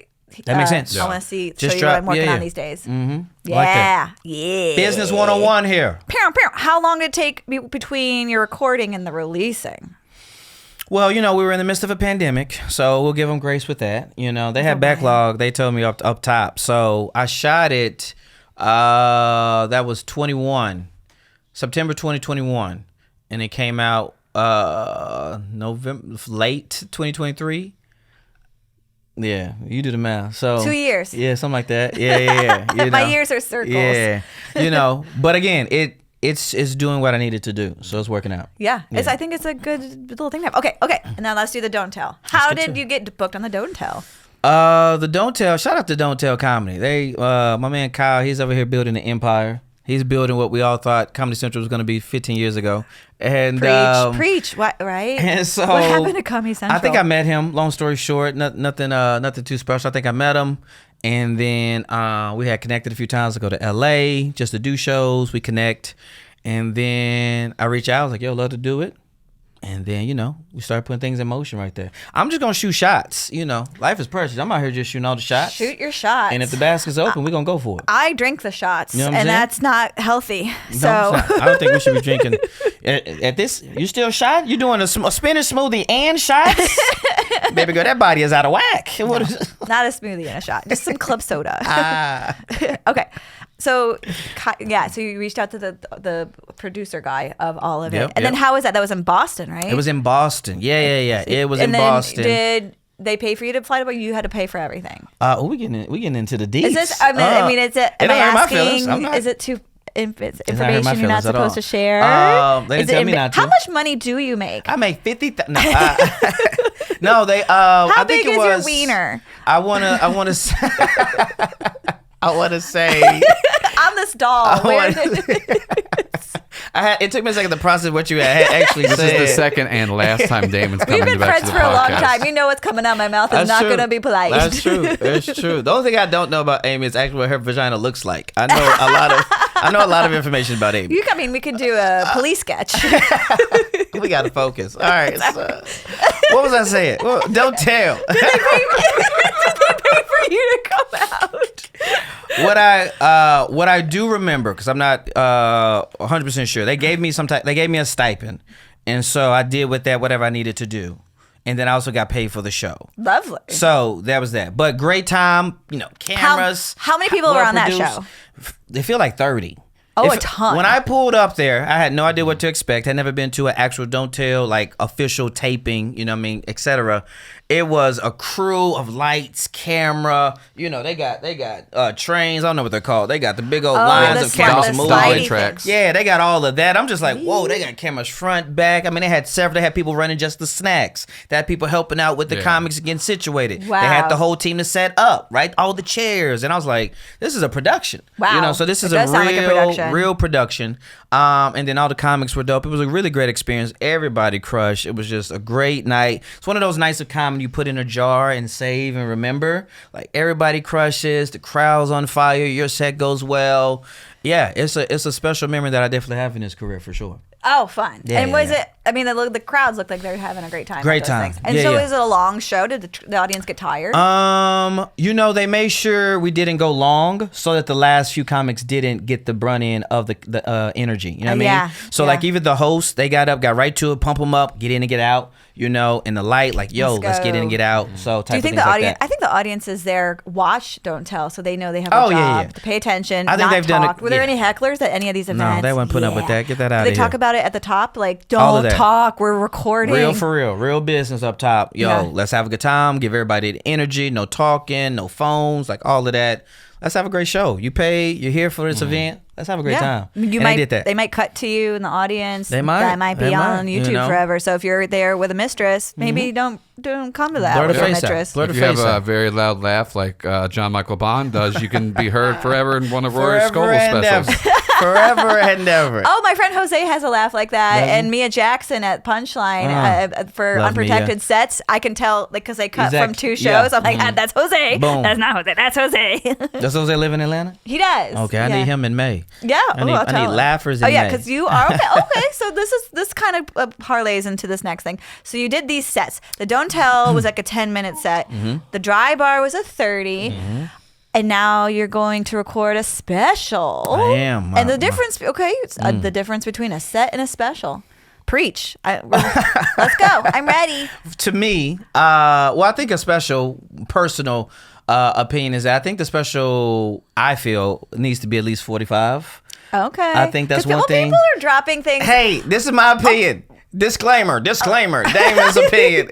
[SPEAKER 2] That makes sense.
[SPEAKER 1] I want to show you what I'm working on these days.
[SPEAKER 2] Mm-hmm.
[SPEAKER 1] Yeah.
[SPEAKER 2] Business 101 here.
[SPEAKER 1] How long did it take between your recording and the releasing?
[SPEAKER 2] Well, we were in the midst of a pandemic, so we'll give them grace with that. They had backlog. They told me up top. So I shot it. That was September 2021, and it came out late 2023. Yeah, you do the math. So
[SPEAKER 1] 2 years.
[SPEAKER 2] Yeah, something like that. Yeah.
[SPEAKER 1] My years are circles.
[SPEAKER 2] Yeah, But again, it's doing what I needed to do, so it's working out.
[SPEAKER 1] Yeah. I think it's a good little thing to have. Okay. And now let's do the Don't Tell. How did you get booked on the Don't Tell?
[SPEAKER 2] The Don't Tell. Shout out to Don't Tell Comedy. They, my man Kyle, he's over here building an empire. He's building what we all thought Comedy Central was going to be 15 years ago. And
[SPEAKER 1] preach, what, right?
[SPEAKER 2] And so
[SPEAKER 1] what happened to Comedy Central?
[SPEAKER 2] I think I met him. Long story short, nothing too special. I think I met him, and then we had connected a few times to go to LA just to do shows. We connect, and then I reach out. I was like, "Yo, love to do it." And then, we started putting things in motion right there. I'm just going to shoot shots. Life is precious. I'm out here just shooting all the shots.
[SPEAKER 1] Shoot your shots.
[SPEAKER 2] And if the basket's open, we're going to go for it.
[SPEAKER 1] I drink the shots, and that's not healthy. So
[SPEAKER 2] I don't think we should be drinking. At this, you still shot? You doing a spinach smoothie and shots? Baby girl, that body is out of whack.
[SPEAKER 1] No, not a smoothie and a shot. Just some club soda. Okay. So you reached out to the producer guy of all of it. And then how was that? That was in Boston, right?
[SPEAKER 2] It was in Boston. Yeah. It was in Boston.
[SPEAKER 1] Did they pay for you to fly to Boston? You had to pay for everything.
[SPEAKER 2] We getting into the deets.
[SPEAKER 1] Is this, am I asking, is it too information you're not supposed to share?
[SPEAKER 2] They tell me not to.
[SPEAKER 1] How much money do you make?
[SPEAKER 2] I make 50,000. No, they.
[SPEAKER 1] How
[SPEAKER 2] I
[SPEAKER 1] big
[SPEAKER 2] think it
[SPEAKER 1] is your
[SPEAKER 2] was,
[SPEAKER 1] wiener?
[SPEAKER 2] I wanna say. I wanna say.
[SPEAKER 1] I'm this doll.
[SPEAKER 2] It took me a second to process what you had actually said.
[SPEAKER 3] This is the second and last time Damon's coming
[SPEAKER 1] We've been
[SPEAKER 3] back to
[SPEAKER 1] friends
[SPEAKER 3] the
[SPEAKER 1] for a long
[SPEAKER 3] podcast.
[SPEAKER 1] time. You know what's coming out of my mouth is not going to be polite.
[SPEAKER 2] That's true. It's true. The only thing I don't know about Amy is actually what her vagina looks like. I know a lot of information about Amy.
[SPEAKER 1] We could do a police sketch.
[SPEAKER 2] We got to focus. All right. So, what was I saying? Well, don't tell.
[SPEAKER 1] Did they pay for you to come out?
[SPEAKER 2] What I do remember, because I'm not 100% sure, they gave me a stipend, and so I did with that whatever I needed to do, and then I also got paid for the show.
[SPEAKER 1] Lovely.
[SPEAKER 2] So that was that. But great time, cameras.
[SPEAKER 1] How many people were on that show?
[SPEAKER 2] They feel like 30.
[SPEAKER 1] Oh, a ton.
[SPEAKER 2] When I pulled up there, I had no idea what to expect. I'd never been to an actual Don't Tell, like official taping, etc. It was a crew of lights, camera. They got trains. I don't know what they're called. They got the big old lines of cameras moving.
[SPEAKER 3] Tracks.
[SPEAKER 2] Yeah, they got all of that. I'm just like, whoa, they got cameras front, back. I mean, they had several. They had people running just the snacks. They had people helping out with the comics getting situated.
[SPEAKER 1] Wow.
[SPEAKER 2] They had the whole team to set up, right? All the chairs. And I was like, this is a production.
[SPEAKER 1] Wow.
[SPEAKER 2] So this is
[SPEAKER 1] real
[SPEAKER 2] production. And then all the comics were dope. It was a really great experience. Everybody crushed. It was just a great night. It's one of those nights of comedy you put in a jar and save and remember. Like, everybody crushes. The crowd's on fire. Your set goes well. Yeah, it's a special memory that I definitely have in this career for sure.
[SPEAKER 1] Oh, fun.
[SPEAKER 2] Yeah,
[SPEAKER 1] and was it, I mean, the crowds looked like they were having a great time.
[SPEAKER 2] Great time.
[SPEAKER 1] And so is it a long show? Did the audience get tired?
[SPEAKER 2] They made sure we didn't go long so that the last few comics didn't get the brunt end of the energy. You know what I mean? So like even the hosts, they got right to it, pump them up, get in and get out. And the light, like, let's get in and get out. So type
[SPEAKER 1] Do you think
[SPEAKER 2] of
[SPEAKER 1] the
[SPEAKER 2] things
[SPEAKER 1] audience?
[SPEAKER 2] like that.
[SPEAKER 1] I think the audience is there. Watch, don't tell, so they know they have a job to pay attention.
[SPEAKER 2] I think they've done it.
[SPEAKER 1] Were there any hecklers at any of these events?
[SPEAKER 2] No, they weren't putting up with that. Get that out of here.
[SPEAKER 1] They talk about it at the top, like, don't talk. We're recording.
[SPEAKER 2] Real for real, real business up top. Let's have a good time. Give everybody the energy. No talking, no phones, like all of that. Let's have a great show. You pay. You're here for this event. Let's have a great time. They did that.
[SPEAKER 1] They might cut to you in the audience.
[SPEAKER 2] They might.
[SPEAKER 1] That might be on YouTube forever. So if you're there with a mistress, maybe don't come to that with your mistress.
[SPEAKER 3] If you have a very loud laugh like John Michael Bond does, you can be heard forever in one of Rory's Scoble specials.
[SPEAKER 2] Forever and ever.
[SPEAKER 1] Oh, my friend Jose has a laugh like that, and Mia Jackson at Punchline for unprotected Mia. Sets. I can tell, like, because they cut from two shows. I'm like, that's Jose.
[SPEAKER 2] Boom.
[SPEAKER 1] That's not Jose. That's Jose.
[SPEAKER 2] Does Jose live in Atlanta?
[SPEAKER 1] He does.
[SPEAKER 2] Okay, I need him in May.
[SPEAKER 1] Yeah,
[SPEAKER 2] I need laughers in May.
[SPEAKER 1] Oh yeah, because you are okay. So this kind of parlays into this next thing. So you did these sets. The Don't Tell was like a 10-minute set. The Dry Bar was a 30. And now you're going to record a special.
[SPEAKER 2] I am.
[SPEAKER 1] And the difference, the difference between a set and a special. Preach. Let's go. I'm ready.
[SPEAKER 2] To me, I think a special personal opinion is that I think the special, I feel, needs to be at least 45.
[SPEAKER 1] Okay.
[SPEAKER 2] I think that's one thing.
[SPEAKER 1] People are dropping things.
[SPEAKER 2] Hey, this is my opinion. Disclaimer, Damon's opinion.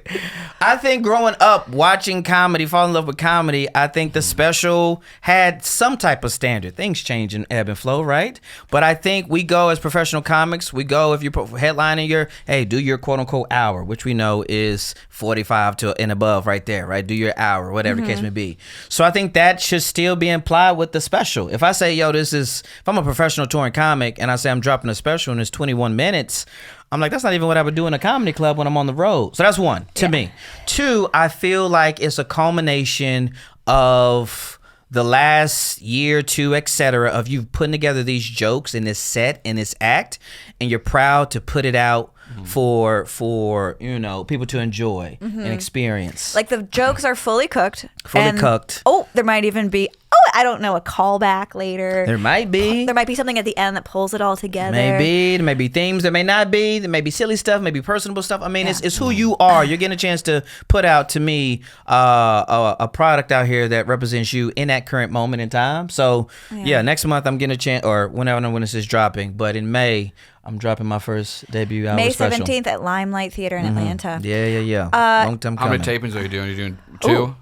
[SPEAKER 2] I think growing up, watching comedy, falling in love with comedy, I think the special had some type of standard. Things change in ebb and flow, right? But I think we go as professional comics, if you're headlining do your quote unquote hour, which we know is 45 to and above right there, right? Do your hour, whatever the case may be. So I think that should still be implied with the special. If I say, if I'm a professional touring comic and I say I'm dropping a special and it's 21 minutes, I'm like, that's not even what I would do in a comedy club when I'm on the road. So that's one, to me. Two, I feel like it's a culmination of the last year, two, etc., of you putting together these jokes in this set, in this act, and you're proud to put it out for people to enjoy and experience.
[SPEAKER 1] Like the jokes are fully cooked.
[SPEAKER 2] Cooked.
[SPEAKER 1] Oh, there might even be I don't know, a callback later.
[SPEAKER 2] There might be.
[SPEAKER 1] There might be something at the end that pulls it all together.
[SPEAKER 2] Maybe. There may be themes. There may not be. There may be silly stuff. Maybe personable stuff. I mean, it's who you are. You're getting a chance to put out, to me, a product out here that represents you in that current moment in time. So, next month I'm getting a chance, or whenever when this is dropping. But in May, I'm dropping my first debut hour
[SPEAKER 1] May
[SPEAKER 2] special.
[SPEAKER 1] 17th at Limelight Theater in Atlanta.
[SPEAKER 2] Yeah. Long time coming.
[SPEAKER 3] How many tapings are you doing? Are you doing 2?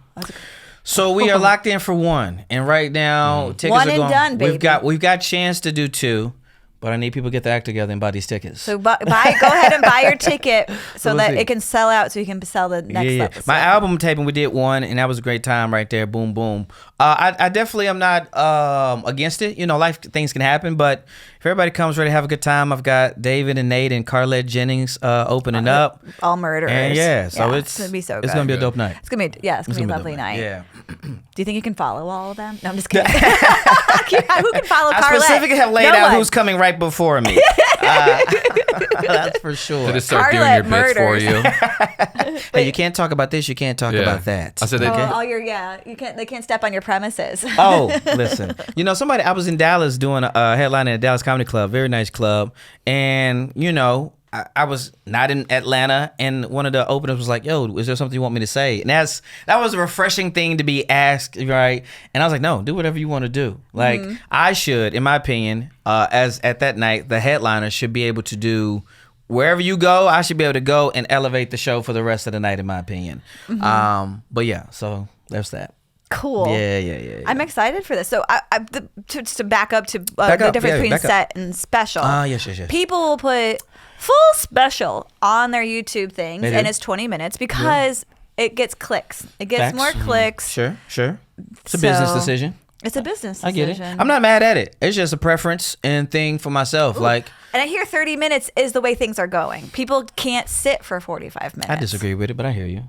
[SPEAKER 2] So we are locked in for 1, and right now tickets
[SPEAKER 1] One
[SPEAKER 2] are
[SPEAKER 1] and
[SPEAKER 2] going.
[SPEAKER 1] done, baby.
[SPEAKER 2] We've got chance to do 2, but I need people to get their act together and buy these tickets.
[SPEAKER 1] So go ahead and buy your ticket so that it can sell out, so you can sell the next episode.
[SPEAKER 2] My album taping, we did 1, and that was a great time right there. Boom, boom. I definitely am not against it. Life things can happen, but if everybody comes ready to have a good time, I've got David and Nate and Carlette Jennings opening up.
[SPEAKER 1] All murderers.
[SPEAKER 2] And so
[SPEAKER 1] it's gonna be so good.
[SPEAKER 2] It's gonna be a dope night.
[SPEAKER 1] It's gonna be a lovely night.
[SPEAKER 2] Yeah.
[SPEAKER 1] Do you think you can follow all of them? No, I'm just kidding. Who can follow Carlette?
[SPEAKER 2] I specifically have laid out who's coming right before me. That's for sure.
[SPEAKER 3] They just start doing your bits for you.
[SPEAKER 2] Hey, you can't talk about this. You can't talk about that.
[SPEAKER 3] I said they can't.
[SPEAKER 1] You can't. They can't step on your premises.
[SPEAKER 2] Oh, listen. I was in Dallas doing a headline at Dallas Comedy Club, very nice club, and I was not in Atlanta, and one of the openers was like, "Yo, is there something you want me to say?" And that was a refreshing thing to be asked, right? And I was like, "No, do whatever you want to do." Like I should, in my opinion, as at that night, the headliner should be able to do wherever you go. I should be able to go and elevate the show for the rest of the night, in my opinion. But yeah, so there's that.
[SPEAKER 1] Cool.
[SPEAKER 2] Yeah.
[SPEAKER 1] I'm excited for this. So, to back up to the difference between set and special.
[SPEAKER 2] Yes.
[SPEAKER 1] People will put full special on their YouTube things, and it's 20 minutes because it gets clicks. It gets more clicks.
[SPEAKER 2] Sure. It's a business decision.
[SPEAKER 1] It's a business decision.
[SPEAKER 2] I get it. I'm not mad at it. It's just a preference and thing for myself. And
[SPEAKER 1] I hear 30 minutes is the way things are going. People can't sit for 45 minutes.
[SPEAKER 2] I disagree with it, but I hear you.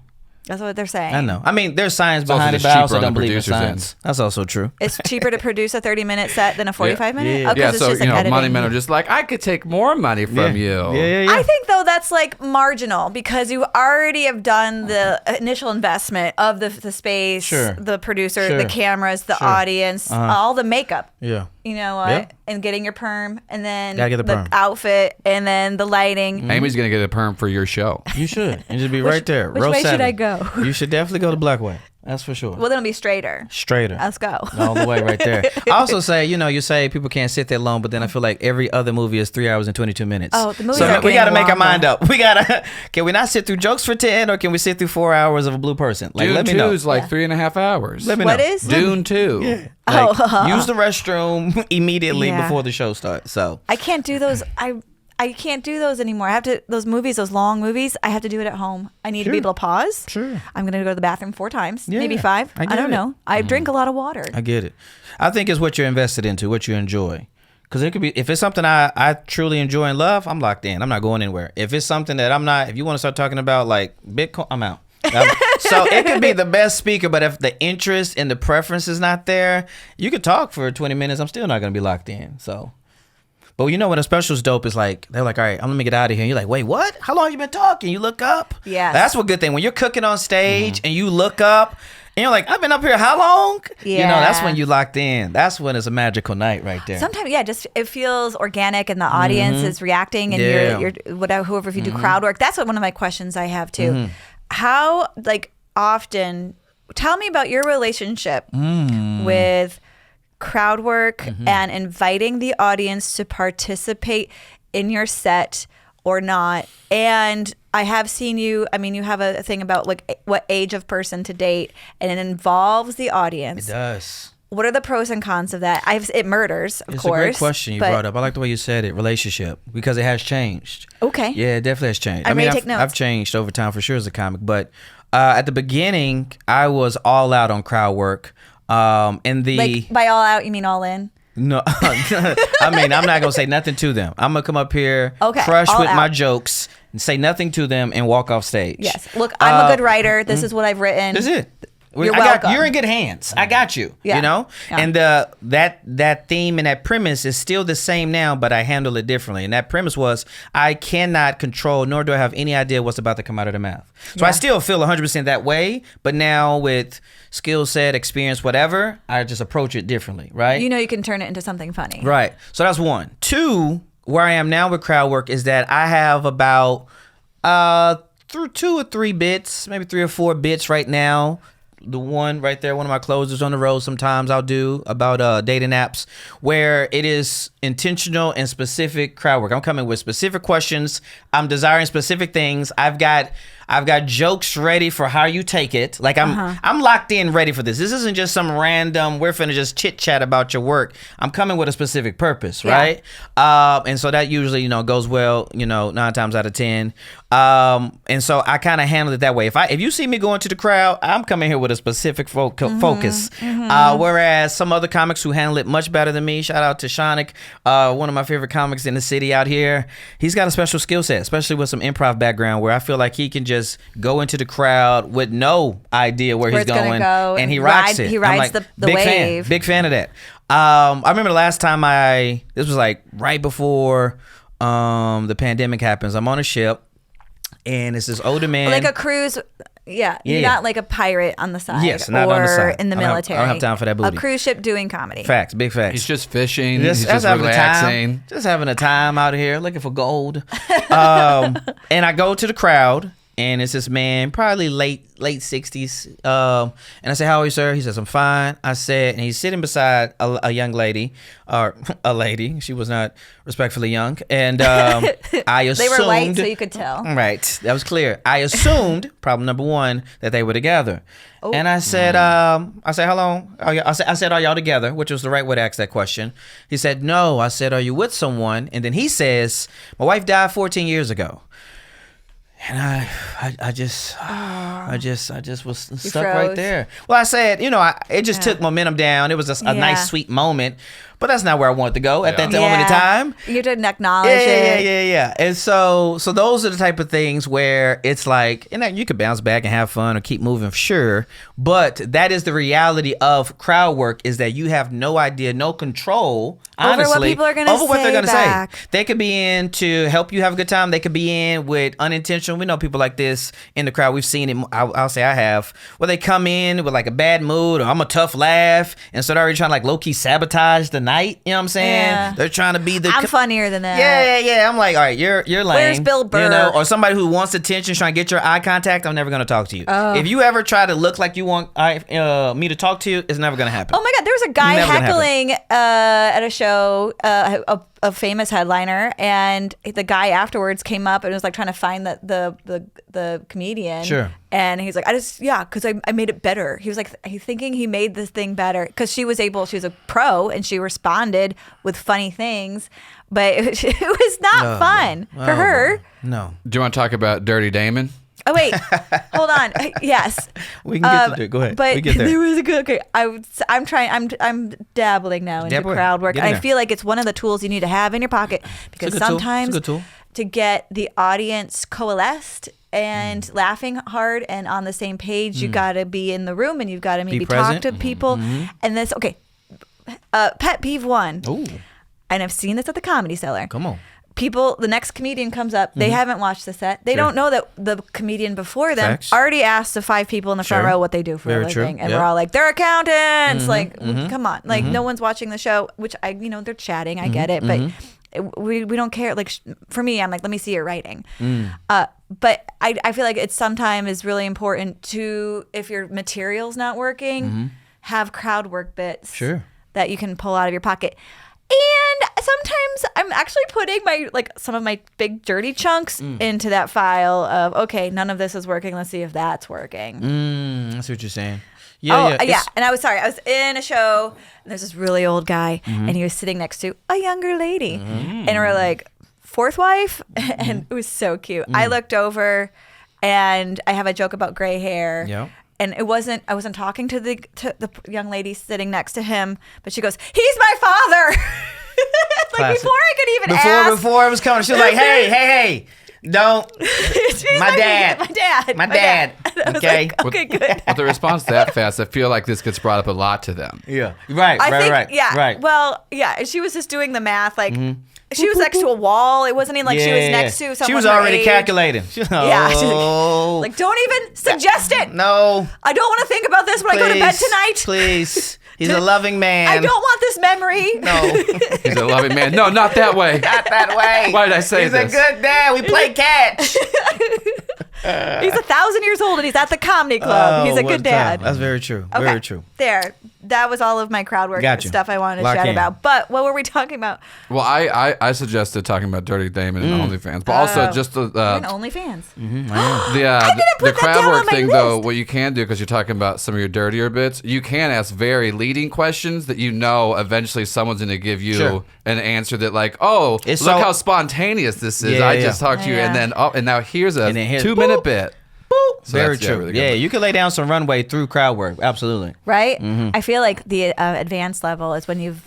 [SPEAKER 1] That's what they're saying.
[SPEAKER 2] I know. I mean, there's science behind it, but I also don't believe in science. That's also true.
[SPEAKER 1] It's cheaper to produce a 30-minute set than a 45-minute?
[SPEAKER 2] Yeah.
[SPEAKER 1] Okay,
[SPEAKER 3] so, money men are just like, I could take more money from you.
[SPEAKER 2] Yeah.
[SPEAKER 1] I think, though, that's like marginal because you already have done the initial investment of the space, the producer, the cameras, the audience, all the makeup.
[SPEAKER 2] Yeah.
[SPEAKER 1] You know what? And getting your perm, and then
[SPEAKER 2] the
[SPEAKER 1] outfit, and then the lighting.
[SPEAKER 3] Amy's going to get a perm for your show.
[SPEAKER 2] You should. And just be right there.
[SPEAKER 1] Which way should I go?
[SPEAKER 2] You should definitely go the black way. That's for sure.
[SPEAKER 1] Well, then it'll be straighter. Let's go.
[SPEAKER 2] All the way right there. I also say, you say people can't sit that long, but then I feel like every other movie is 3 hours and 22 minutes.
[SPEAKER 1] Oh, the movies
[SPEAKER 2] So we got to make our mind
[SPEAKER 1] longer.
[SPEAKER 2] up. Can we not sit through jokes for 10, or can we sit through 4 hours of a blue person?
[SPEAKER 3] Dune
[SPEAKER 2] let me
[SPEAKER 3] 2
[SPEAKER 2] know.
[SPEAKER 3] is like 3.5 hours.
[SPEAKER 2] Let me know.
[SPEAKER 1] What is?
[SPEAKER 3] Dune 2.
[SPEAKER 2] Yeah. Use the restroom immediately before the show starts. So
[SPEAKER 1] I can't do those. I can't do those anymore. I have to, those long movies, I have to do it at home. I need to be able to pause.
[SPEAKER 2] Sure.
[SPEAKER 1] I'm going to go to the bathroom 4 times, maybe 5. I don't know. I drink a lot of water.
[SPEAKER 2] I get it. I think it's what you're invested into, what you enjoy. Because it could be, if it's something I truly enjoy and love, I'm locked in. I'm not going anywhere. If it's something that I'm not, if you want to start talking about like Bitcoin, I'm out. So it could be the best speaker, but if the interest and the preference is not there, you could talk for 20 minutes. I'm still not going to be locked in. So. But when a special's dope, is like, they're like, all right, I'm going to get out of here. And you're like, wait, what? How long you been talking? You look up.
[SPEAKER 1] Yeah.
[SPEAKER 2] That's what good thing. When you're cooking on stage and you look up and you're like, I've been up here how long?
[SPEAKER 1] Yeah.
[SPEAKER 2] That's when you locked in. That's when it's a magical night right there.
[SPEAKER 1] Sometimes, just it feels organic and the audience is reacting and you're whatever, whoever, if you do crowd work. That's one of my questions I have too. How, often, tell me about your relationship with crowd work and inviting the audience to participate in your set or not. And I have seen you, you have a thing about what age of person to date, and it involves the audience.
[SPEAKER 2] It does.
[SPEAKER 1] What are the pros and cons of that? It murders, of course.
[SPEAKER 2] It's a great question you brought up. I like the way you said it, relationship, because it has changed.
[SPEAKER 1] Okay.
[SPEAKER 2] Yeah, it definitely has changed.
[SPEAKER 1] Take notes.
[SPEAKER 2] I've changed over time for sure as a comic, but at the beginning, I was all out on crowd work.
[SPEAKER 1] By all out, you mean all in?
[SPEAKER 2] No, I'm not gonna say nothing to them. I'm gonna come up here, crush with my jokes, and say nothing to them, and walk off stage.
[SPEAKER 1] Yes. Look, I'm a good writer. This is what I've written.
[SPEAKER 2] That's it. You're in good hands. I got you.
[SPEAKER 1] Yeah.
[SPEAKER 2] You know,
[SPEAKER 1] Yeah.
[SPEAKER 2] and that theme and that premise is still the same now, but I handle it differently. And that premise was I cannot control, nor do I have any idea what's about to come out of the mouth. So I still feel 100% that way, but now with skill set, experience, whatever, I just approach it differently, right?
[SPEAKER 1] You know, you can turn it into something funny.
[SPEAKER 2] Right. So that's one. Two, where I am now with crowd work is that I have about through 2 or 3 bits, maybe 3 or 4 bits right now. The one right there, one of my closers on the road, sometimes I'll do about dating apps where it is intentional and specific crowd work. I'm coming with specific questions. I'm desiring specific things. I've got jokes ready for how you take it. Like I'm locked in, ready for this. This isn't just some random, we're finna just chit chat about your work. I'm coming with a specific purpose, right? And so that usually, you know, goes well, you know, 9 times out of 10. And so I kind of handle it that way. If you see me going to the crowd, I'm coming here with a specific focus. Whereas some other comics who handle it much better than me, shout out to Shonik, one of my favorite comics in the city out here. He's got a special skill set, especially with some improv background, where I feel like he can just go into the crowd with no idea where he's going, and he rocks it.
[SPEAKER 1] He rides the wave.
[SPEAKER 2] Big fan of that. I remember the last time this was like right before the pandemic happens. I'm on a ship, and it's this older man.
[SPEAKER 1] Like a cruise. Yeah. You're not like a pirate on the side.
[SPEAKER 2] Yes, not on the side.
[SPEAKER 1] In the military.
[SPEAKER 2] I don't have time for that booty.
[SPEAKER 1] A cruise ship doing comedy.
[SPEAKER 2] Facts, big facts.
[SPEAKER 3] He's just fishing. He's just
[SPEAKER 2] having
[SPEAKER 3] relaxing.
[SPEAKER 2] Just having a time out here, looking for gold. And I go to the crowd, and it's this man, probably late 60s. And I say, "How are you, sir?" He says, "I'm fine." I said, and he's sitting beside a young lady, or a lady. She was not respectfully young. And I assumed
[SPEAKER 1] they were white, so you could tell.
[SPEAKER 2] Right, that was clear. I assumed, problem number one, that they were together. Oh. And I said, "How long?" I said, "Are y'all together?" Which was the right way to ask that question. He said, "No." I said, "Are you with someone?" And then he says, "My wife died 14 years ago." And I just was stuck right there. Well, I said, you know, it just took momentum down. It was a nice, sweet moment, but that's not where I wanted to go at that moment in time.
[SPEAKER 1] You didn't acknowledge it.
[SPEAKER 2] Yeah. And so those are the type of things where it's like, and then you could bounce back and have fun or keep moving, sure. But that is the reality of crowd work, is that you have no idea, no control, honestly,
[SPEAKER 1] over what people are going to say.
[SPEAKER 2] Over what they're going to say. They could be in to help you have a good time. They could be in with unintentional. We know people like this in the crowd. We've seen it. I'll say I have. Where they come in with like a bad mood, or I'm a tough laugh, and so they're already trying to like low key sabotage the night. You know what I'm saying? Yeah. They're trying to be
[SPEAKER 1] I'm funnier than that.
[SPEAKER 2] Yeah. I'm like, all right, you're lame.
[SPEAKER 1] Where's Bill Burr?
[SPEAKER 2] You know, or somebody who wants attention, trying to get your eye contact. I'm never going to talk to you. If you ever try to look like you want me to talk to you, it's never going to happen.
[SPEAKER 1] Oh my God, there was a guy heckling at a show, a famous headliner, and the guy afterwards came up and was like trying to find the comedian.
[SPEAKER 2] Sure.
[SPEAKER 1] And he's like, because I made it better. He was like, thinking he made this thing better because she was a pro and she responded with funny things, but it was not fun for her.
[SPEAKER 2] No.
[SPEAKER 3] Do you want to talk about Dirty Damon?
[SPEAKER 1] Oh wait, hold on. Yes,
[SPEAKER 2] we can get to it. Go ahead.
[SPEAKER 1] But
[SPEAKER 2] we get there.
[SPEAKER 1] There was a good. Okay, I'm trying. I'm dabbling now into crowd work. I feel like it's one of the tools you need to have in your pocket, because sometimes to get the audience coalesced and laughing hard and on the same page, you got to be in the room and you've got to maybe talk to people. And this, pet peeve one.
[SPEAKER 2] Ooh.
[SPEAKER 1] And I've seen this at the Comedy Cellar.
[SPEAKER 2] Come on.
[SPEAKER 1] People, the next comedian comes up, they haven't watched the set. They don't know that the comedian before them already asked the 5 people in the front row what they do for a living. And we're all like, they're accountants. Come on. Like, no one's watching the show, which they're chatting. I get it. But we don't care. Like, for me, I'm like, let me see your writing. But I feel like it sometimes is really important to, if your material's not working, have crowd work bits that you can pull out of your pocket. And sometimes I'm actually putting some of my big dirty chunks into that file of, okay, none of this is working. Let's see if that's working.
[SPEAKER 2] That's what you're saying.
[SPEAKER 1] Yeah. And I was in a show, and there's this really old guy, and he was sitting next to a younger lady. And we're like, 4th wife? And it was so cute. I looked over, and I have a joke about gray hair.
[SPEAKER 2] Yeah.
[SPEAKER 1] And I wasn't talking to the young lady sitting next to him, but she goes, "He's my father." Like, before I could even ask.
[SPEAKER 2] Before it was coming, she was like, hey. Don't. My dad.
[SPEAKER 1] My dad.
[SPEAKER 2] Okay.
[SPEAKER 1] Okay, good.
[SPEAKER 3] With the response that fast, I feel like this gets brought up a lot to them.
[SPEAKER 2] Yeah. Right. Right.
[SPEAKER 1] Yeah.
[SPEAKER 2] Right.
[SPEAKER 1] Well, yeah. She was just doing the math. Like, she was next to a wall. It wasn't even like she was next to someone.
[SPEAKER 2] She was already calculating.
[SPEAKER 1] Yeah. Like, don't even suggest it.
[SPEAKER 2] No.
[SPEAKER 1] I don't want to think about this when I go to bed tonight.
[SPEAKER 2] Please. He's a loving man.
[SPEAKER 1] I don't want this memory.
[SPEAKER 2] No.
[SPEAKER 3] He's a loving man. No, not that way.
[SPEAKER 2] Not that way.
[SPEAKER 3] Why did I say this?
[SPEAKER 2] He's a good dad. We play catch.
[SPEAKER 1] He's 1,000 years old and he's at the comedy club. He's a good dad.
[SPEAKER 2] That's very true.
[SPEAKER 1] Okay.
[SPEAKER 2] Very true.
[SPEAKER 1] There. That was all of my crowd work stuff I wanted to chat about. But what were we talking about?
[SPEAKER 3] Well, I suggested talking about Dirty Damon and OnlyFans, but also just the
[SPEAKER 1] OnlyFans.
[SPEAKER 3] The crowd work thing, though. What you can do, because you're talking about some of your dirtier bits, you can ask very leading questions that you know eventually someone's going to give you an answer that, like, oh, look how spontaneous this is. I just talked to you, and then and now here's a 2-minute bit.
[SPEAKER 2] So very true. Really you can lay down some runway through crowd work. Absolutely.
[SPEAKER 1] Right? I feel like the advanced level is when you've,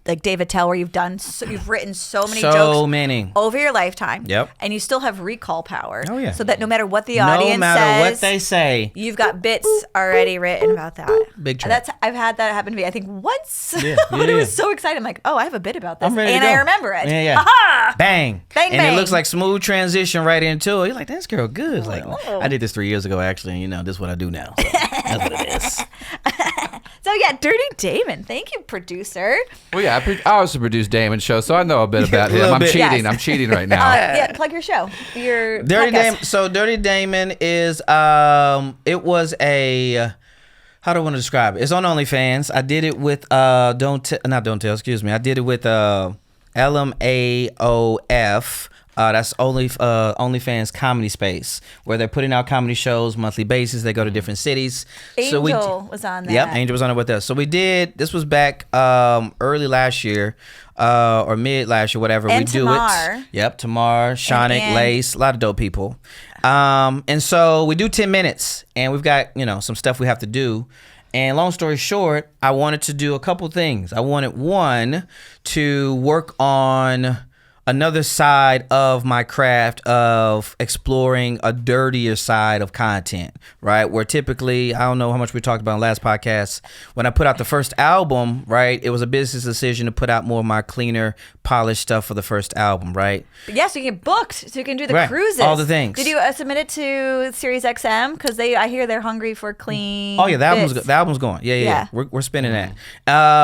[SPEAKER 1] like David Tell, where you've written so many jokes over your lifetime.
[SPEAKER 2] Yep.
[SPEAKER 1] And you still have recall power.
[SPEAKER 2] Oh, yeah.
[SPEAKER 1] So that no matter what the audience says.
[SPEAKER 2] No matter what they say.
[SPEAKER 1] You've got bits already written about that.
[SPEAKER 2] Big trip.
[SPEAKER 1] I've had that happen to me, I think, once.
[SPEAKER 2] Yeah.
[SPEAKER 1] It was so excited. I'm like, oh, I have a bit about this.
[SPEAKER 2] I'm ready
[SPEAKER 1] and
[SPEAKER 2] to go.
[SPEAKER 1] I remember it.
[SPEAKER 2] Yeah.
[SPEAKER 1] Aha!
[SPEAKER 2] Bang.
[SPEAKER 1] Bang,
[SPEAKER 2] and
[SPEAKER 1] bang.
[SPEAKER 2] it looks like smooth transition right into it. You're like, this girl good.
[SPEAKER 1] Like,
[SPEAKER 2] I did this 3 years ago, actually. And, this is what I do now. So that's what it is.
[SPEAKER 1] So, yeah, Dirty Damon. Thank you, producer.
[SPEAKER 3] Well, yeah, I also produced Damon's show, so I know a bit about him. I'm cheating.
[SPEAKER 1] Yes.
[SPEAKER 3] I'm cheating right now.
[SPEAKER 1] Plug your show. Your
[SPEAKER 2] Dirty
[SPEAKER 1] podcast.
[SPEAKER 2] Damon. So, Dirty Damon is, it was a... How do I want to describe it? It's on OnlyFans. I did it with excuse me. I did it with LMAOF. That's OnlyFans comedy space, where they're putting out comedy shows monthly basis. They go to different cities.
[SPEAKER 1] Angel was on that.
[SPEAKER 2] Yep, Angel was on it with us. So we did. This was back early last year, or mid last year, whatever.
[SPEAKER 1] And
[SPEAKER 2] we do
[SPEAKER 1] Tamar.
[SPEAKER 2] it. Yep, Tamar, Shonic, Lace, a lot of dope people. And so we do 10 minutes, and we've got some stuff we have to do. And long story short, I wanted to do a couple things. I wanted, one, to work on another side of my craft of exploring a dirtier side of content, right? Where typically, I don't know how much we talked about in the last podcast, when I put out the first album, right, it was a business decision to put out more of my cleaner, polished stuff for the first album, right?
[SPEAKER 1] But yeah, so you get booked, so you can do the cruises.
[SPEAKER 2] All the things.
[SPEAKER 1] Did you submit it to Sirius XM? Because I hear they're hungry for clean.
[SPEAKER 2] Oh yeah, the album's going. Yeah. We're spinning that.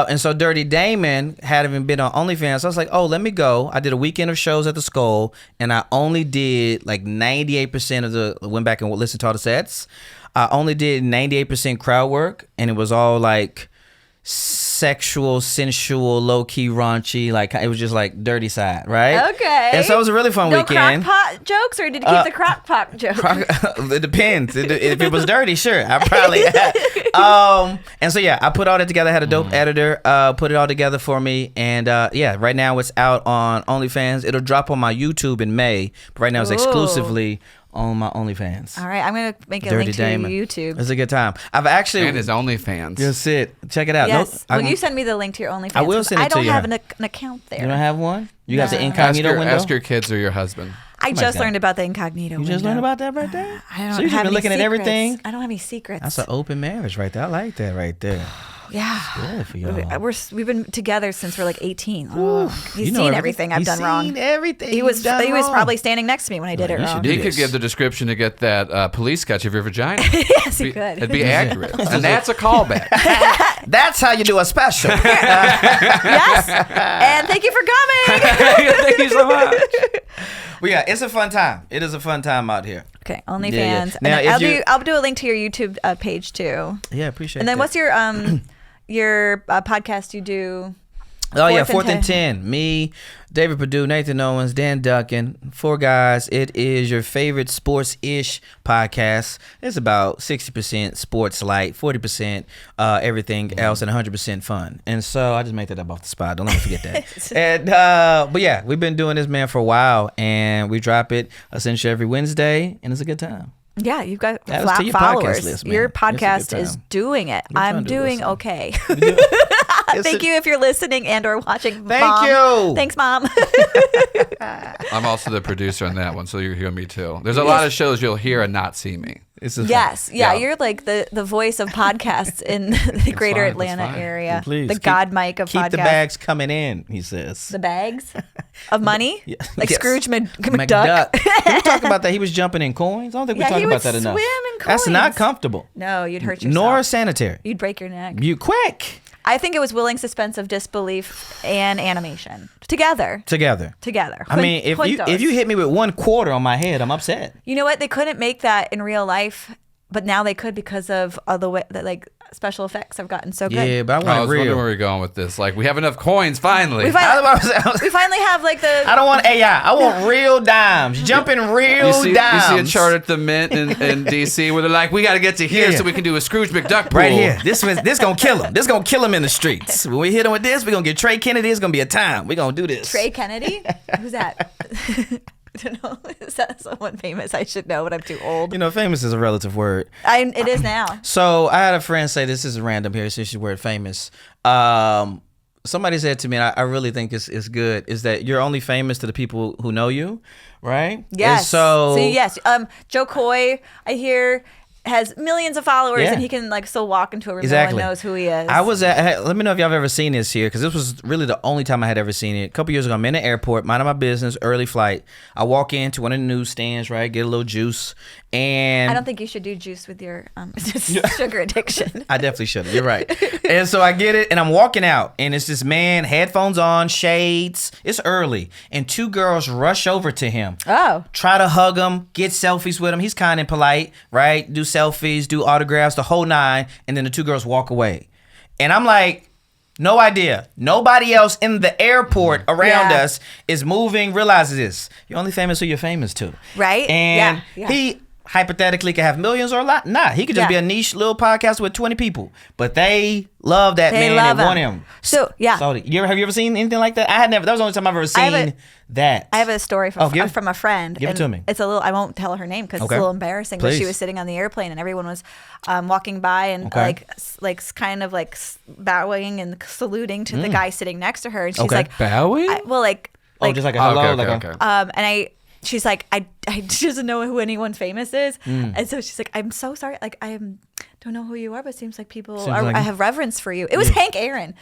[SPEAKER 2] And so Dirty Damon hadn't been on OnlyFans, so I was like, oh, let me go. I did a weekend of shows at the Skull, and I only did like 98% of went back and listened to all the sets. I only did 98% crowd work, and it was all like sexual, sensual, low-key, raunchy. Like, it was just like dirty side, right?
[SPEAKER 1] Okay.
[SPEAKER 2] And so it was a really fun weekend.
[SPEAKER 1] No crock pot jokes, or did you keep the crock pot jokes?
[SPEAKER 2] It depends. If it was dirty, sure, I probably and so yeah, I put all that together. I had a dope editor put it all together for me, and right now it's out on OnlyFans. It'll drop on my YouTube in May, but right now it's exclusively on my OnlyFans.
[SPEAKER 1] All right, I'm gonna make a
[SPEAKER 2] Dirty
[SPEAKER 1] link
[SPEAKER 2] Damon.
[SPEAKER 1] to your YouTube.
[SPEAKER 2] It's a good time. I've actually
[SPEAKER 3] and his OnlyFans.
[SPEAKER 2] Just it. Check it out.
[SPEAKER 1] Yes. Will you send me the link to your OnlyFans?
[SPEAKER 2] I will send it to you.
[SPEAKER 1] I don't have an account there.
[SPEAKER 2] You don't have one? You got the incognito window?
[SPEAKER 3] Ask your kids or your husband.
[SPEAKER 1] I just learned about the incognito window.
[SPEAKER 2] You just learned about that right there?
[SPEAKER 1] I don't
[SPEAKER 2] so you've
[SPEAKER 1] have
[SPEAKER 2] been
[SPEAKER 1] any
[SPEAKER 2] looking
[SPEAKER 1] secrets.
[SPEAKER 2] at everything?
[SPEAKER 1] I don't have any secrets.
[SPEAKER 2] That's an open marriage right there. I like that right there.
[SPEAKER 1] Yeah.
[SPEAKER 2] Good for y'all.
[SPEAKER 1] We've been together since we're like 18. He's seen everything I've done wrong.
[SPEAKER 2] He's seen everything.
[SPEAKER 1] He was probably standing next to me when I did it wrong.
[SPEAKER 3] He could give the description to get that police sketch of your vagina.
[SPEAKER 1] Yes, he could.
[SPEAKER 3] It'd be accurate. And that's a callback.
[SPEAKER 2] That's how you do a special.
[SPEAKER 1] Yes. And thank you for coming.
[SPEAKER 3] Thank you so much.
[SPEAKER 2] Well, yeah, it's a fun time. It is a fun time out here.
[SPEAKER 1] Okay, OnlyFans.
[SPEAKER 2] Now,
[SPEAKER 1] I'll do a link to your YouTube page too.
[SPEAKER 2] Yeah, appreciate it.
[SPEAKER 1] And then what's your podcast you do?
[SPEAKER 2] Oh, yeah, 4th and 10. Me, David Perdue, Nathan Owens, Dan Duncan, 4 guys. It is your favorite sports-ish podcast. It's about 60% sports light, 40% everything else, and 100% fun. And so I just made that up off the spot. Don't let me forget that. And but yeah, we've been doing this, man, for a while, and we drop it essentially every Wednesday, and it's a good time.
[SPEAKER 1] Yeah, you've got
[SPEAKER 2] Add us
[SPEAKER 1] flat
[SPEAKER 2] to your
[SPEAKER 1] followers.
[SPEAKER 2] podcast list, man.
[SPEAKER 1] Your
[SPEAKER 2] It's a
[SPEAKER 1] podcast
[SPEAKER 2] good
[SPEAKER 1] is
[SPEAKER 2] time.
[SPEAKER 1] doing it.
[SPEAKER 2] We're trying
[SPEAKER 1] I'm
[SPEAKER 2] to
[SPEAKER 1] doing
[SPEAKER 2] listen.
[SPEAKER 1] okay. Thank you if you're listening and or watching.
[SPEAKER 2] Thank
[SPEAKER 1] Mom.
[SPEAKER 2] you.
[SPEAKER 1] Thanks, Mom.
[SPEAKER 3] I'm also the producer on that one, so you're hearing me too. There's a lot of shows you'll hear and not see me.
[SPEAKER 1] Yes. Yeah, you're like the voice of podcasts in the greater Atlanta area.
[SPEAKER 2] Please,
[SPEAKER 1] the God Mike of podcasts.
[SPEAKER 2] Keep the bags coming in, he says.
[SPEAKER 1] The bags of money? Like
[SPEAKER 2] Yes.
[SPEAKER 1] Scrooge McDuck.
[SPEAKER 2] Did we talk about that? He was jumping in coins? I don't think we talked about that enough.
[SPEAKER 1] Swim in coins.
[SPEAKER 2] That's not comfortable.
[SPEAKER 1] No, you'd hurt yourself.
[SPEAKER 2] Nor sanitary.
[SPEAKER 1] You'd break your neck.
[SPEAKER 2] You quick.
[SPEAKER 1] I think it was willing suspense of disbelief and animation. Together.
[SPEAKER 2] I mean, if you hit me with 1 quarter on my head, I'm upset.
[SPEAKER 1] You know what? They couldn't make that in real life, but now they could because of all the way that like special effects have gotten so good.
[SPEAKER 2] Yeah, but I
[SPEAKER 3] I
[SPEAKER 2] want
[SPEAKER 3] was wondering
[SPEAKER 2] real.
[SPEAKER 3] where we're going with this. Like, we have enough coins finally.
[SPEAKER 1] We finally have like the.
[SPEAKER 2] I don't want AI. I want real dimes. Jumping real
[SPEAKER 3] You see
[SPEAKER 2] dimes.
[SPEAKER 3] a chart at the Mint in D.C. where they're like, we got to get to here
[SPEAKER 2] Yeah.
[SPEAKER 3] so we can do a Scrooge McDuck pool.
[SPEAKER 2] Right here. This gonna kill him. This gonna kill him in the streets. When we hit him with this, we're gonna get Trey Kennedy. It's gonna be a time. We're gonna do this.
[SPEAKER 1] Trey Kennedy? Who's that? I don't know. Is that someone famous? I should know, but I'm too old.
[SPEAKER 2] You know, famous is a relative word.
[SPEAKER 1] It is now.
[SPEAKER 2] So I had a friend say, this is random here, since you word famous. Somebody said to me, and I really think it's good, is that you're only famous to the people who know you, right?
[SPEAKER 1] Yes.
[SPEAKER 2] And so
[SPEAKER 1] yes. Joe Coy, I hear, has millions of followers,
[SPEAKER 2] Yeah.
[SPEAKER 1] and he can like still walk into a room.
[SPEAKER 2] Exactly.
[SPEAKER 1] No one knows who he is.
[SPEAKER 2] I was let me know if y'all have ever seen this here, because this was really the only time I had ever seen it. A couple years ago, I'm in the airport, minding my business, early flight. I walk into one of the newsstands, right, get a little juice, and
[SPEAKER 1] I don't think you should do juice with your sugar addiction.
[SPEAKER 2] I definitely should. You're right. And so I get it, and I'm walking out, and it's this man, headphones on, shades. It's early, and 2 girls rush over to him.
[SPEAKER 1] Oh.
[SPEAKER 2] Try to hug him, get selfies with him. He's kind and polite, right? Do selfies, do autographs, the whole 9, and then the 2 girls walk away. And I'm like, no idea. Nobody else in the airport around us is moving, realizes this. You're only famous who you're famous to.
[SPEAKER 1] Right?
[SPEAKER 2] And
[SPEAKER 1] Yeah.
[SPEAKER 2] he hypothetically could have millions or a lot. Nah, he could just be a niche little podcast with 20 people. But they love that man and want him.
[SPEAKER 1] So, yeah.
[SPEAKER 2] So, have you ever seen anything like that? I had never. That was the only time I've ever seen that.
[SPEAKER 1] I have a story from a friend.
[SPEAKER 2] Give it to me.
[SPEAKER 1] It's a little. I won't tell her name because it's a little embarrassing.
[SPEAKER 2] Please.
[SPEAKER 1] But she was sitting on the airplane and everyone was walking by and kind of like bowing and saluting to the guy sitting next to her. And she's like,
[SPEAKER 3] bowing?
[SPEAKER 2] Just like a hello.
[SPEAKER 3] Okay.
[SPEAKER 1] She's like, she doesn't know who anyone famous is, and so she's like, I'm so sorry. Like don't know who you are, but it seems like I have reverence for you. It was Hank Aaron.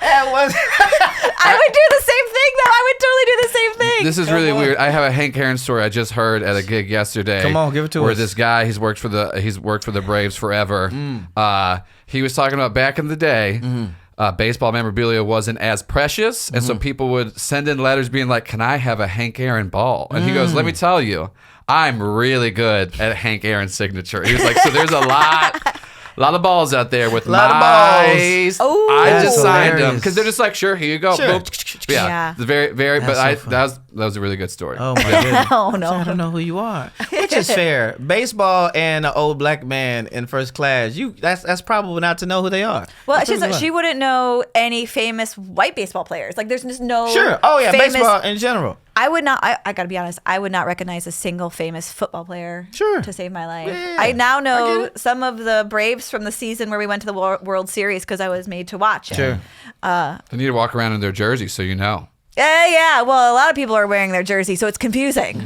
[SPEAKER 1] I would do the same thing though. I would totally do the same thing.
[SPEAKER 3] This is really weird. I have a Hank Aaron story I just heard at a gig yesterday.
[SPEAKER 2] Come on, give it to us.
[SPEAKER 3] Where this guy, he's worked for the Braves forever. He was talking about back in the day. Baseball memorabilia wasn't as precious, and so people would send in letters being like, "Can I have a Hank Aaron ball?" And he goes, "Let me tell you, I'm really good at Hank Aaron's signature." He was like, "So there's a lot of balls out there with my balls.
[SPEAKER 1] Oh,
[SPEAKER 3] I just signed them
[SPEAKER 2] hilarious.
[SPEAKER 3] because they're just like, sure, here you go."
[SPEAKER 2] Sure.
[SPEAKER 3] Boop. Yeah,
[SPEAKER 1] Yeah.
[SPEAKER 3] very, very.
[SPEAKER 2] That's
[SPEAKER 3] But
[SPEAKER 2] so
[SPEAKER 3] that was a really good story.
[SPEAKER 2] Oh my goodness.
[SPEAKER 1] Oh no.
[SPEAKER 2] I don't know who you are. Which is fair. Baseball and an old black man in first class. That's probably not to know who they are.
[SPEAKER 1] Well,
[SPEAKER 2] That's
[SPEAKER 1] she's like,
[SPEAKER 2] really
[SPEAKER 1] she wouldn't know any famous white baseball players. Like, there's just no.
[SPEAKER 2] Sure. Oh yeah,
[SPEAKER 1] famous,
[SPEAKER 2] baseball in general.
[SPEAKER 1] I would not. I gotta be honest. I would not recognize a single famous football player.
[SPEAKER 2] Sure.
[SPEAKER 1] To save my life.
[SPEAKER 2] Yeah,
[SPEAKER 1] I now
[SPEAKER 2] I
[SPEAKER 1] know
[SPEAKER 2] get it.
[SPEAKER 1] some of the Braves from the season where we went to the World Series because I was made to watch it.
[SPEAKER 2] Sure.
[SPEAKER 3] They need to walk around in their jersey so you know.
[SPEAKER 1] Yeah. Well, a lot of people are wearing their jersey, so it's confusing.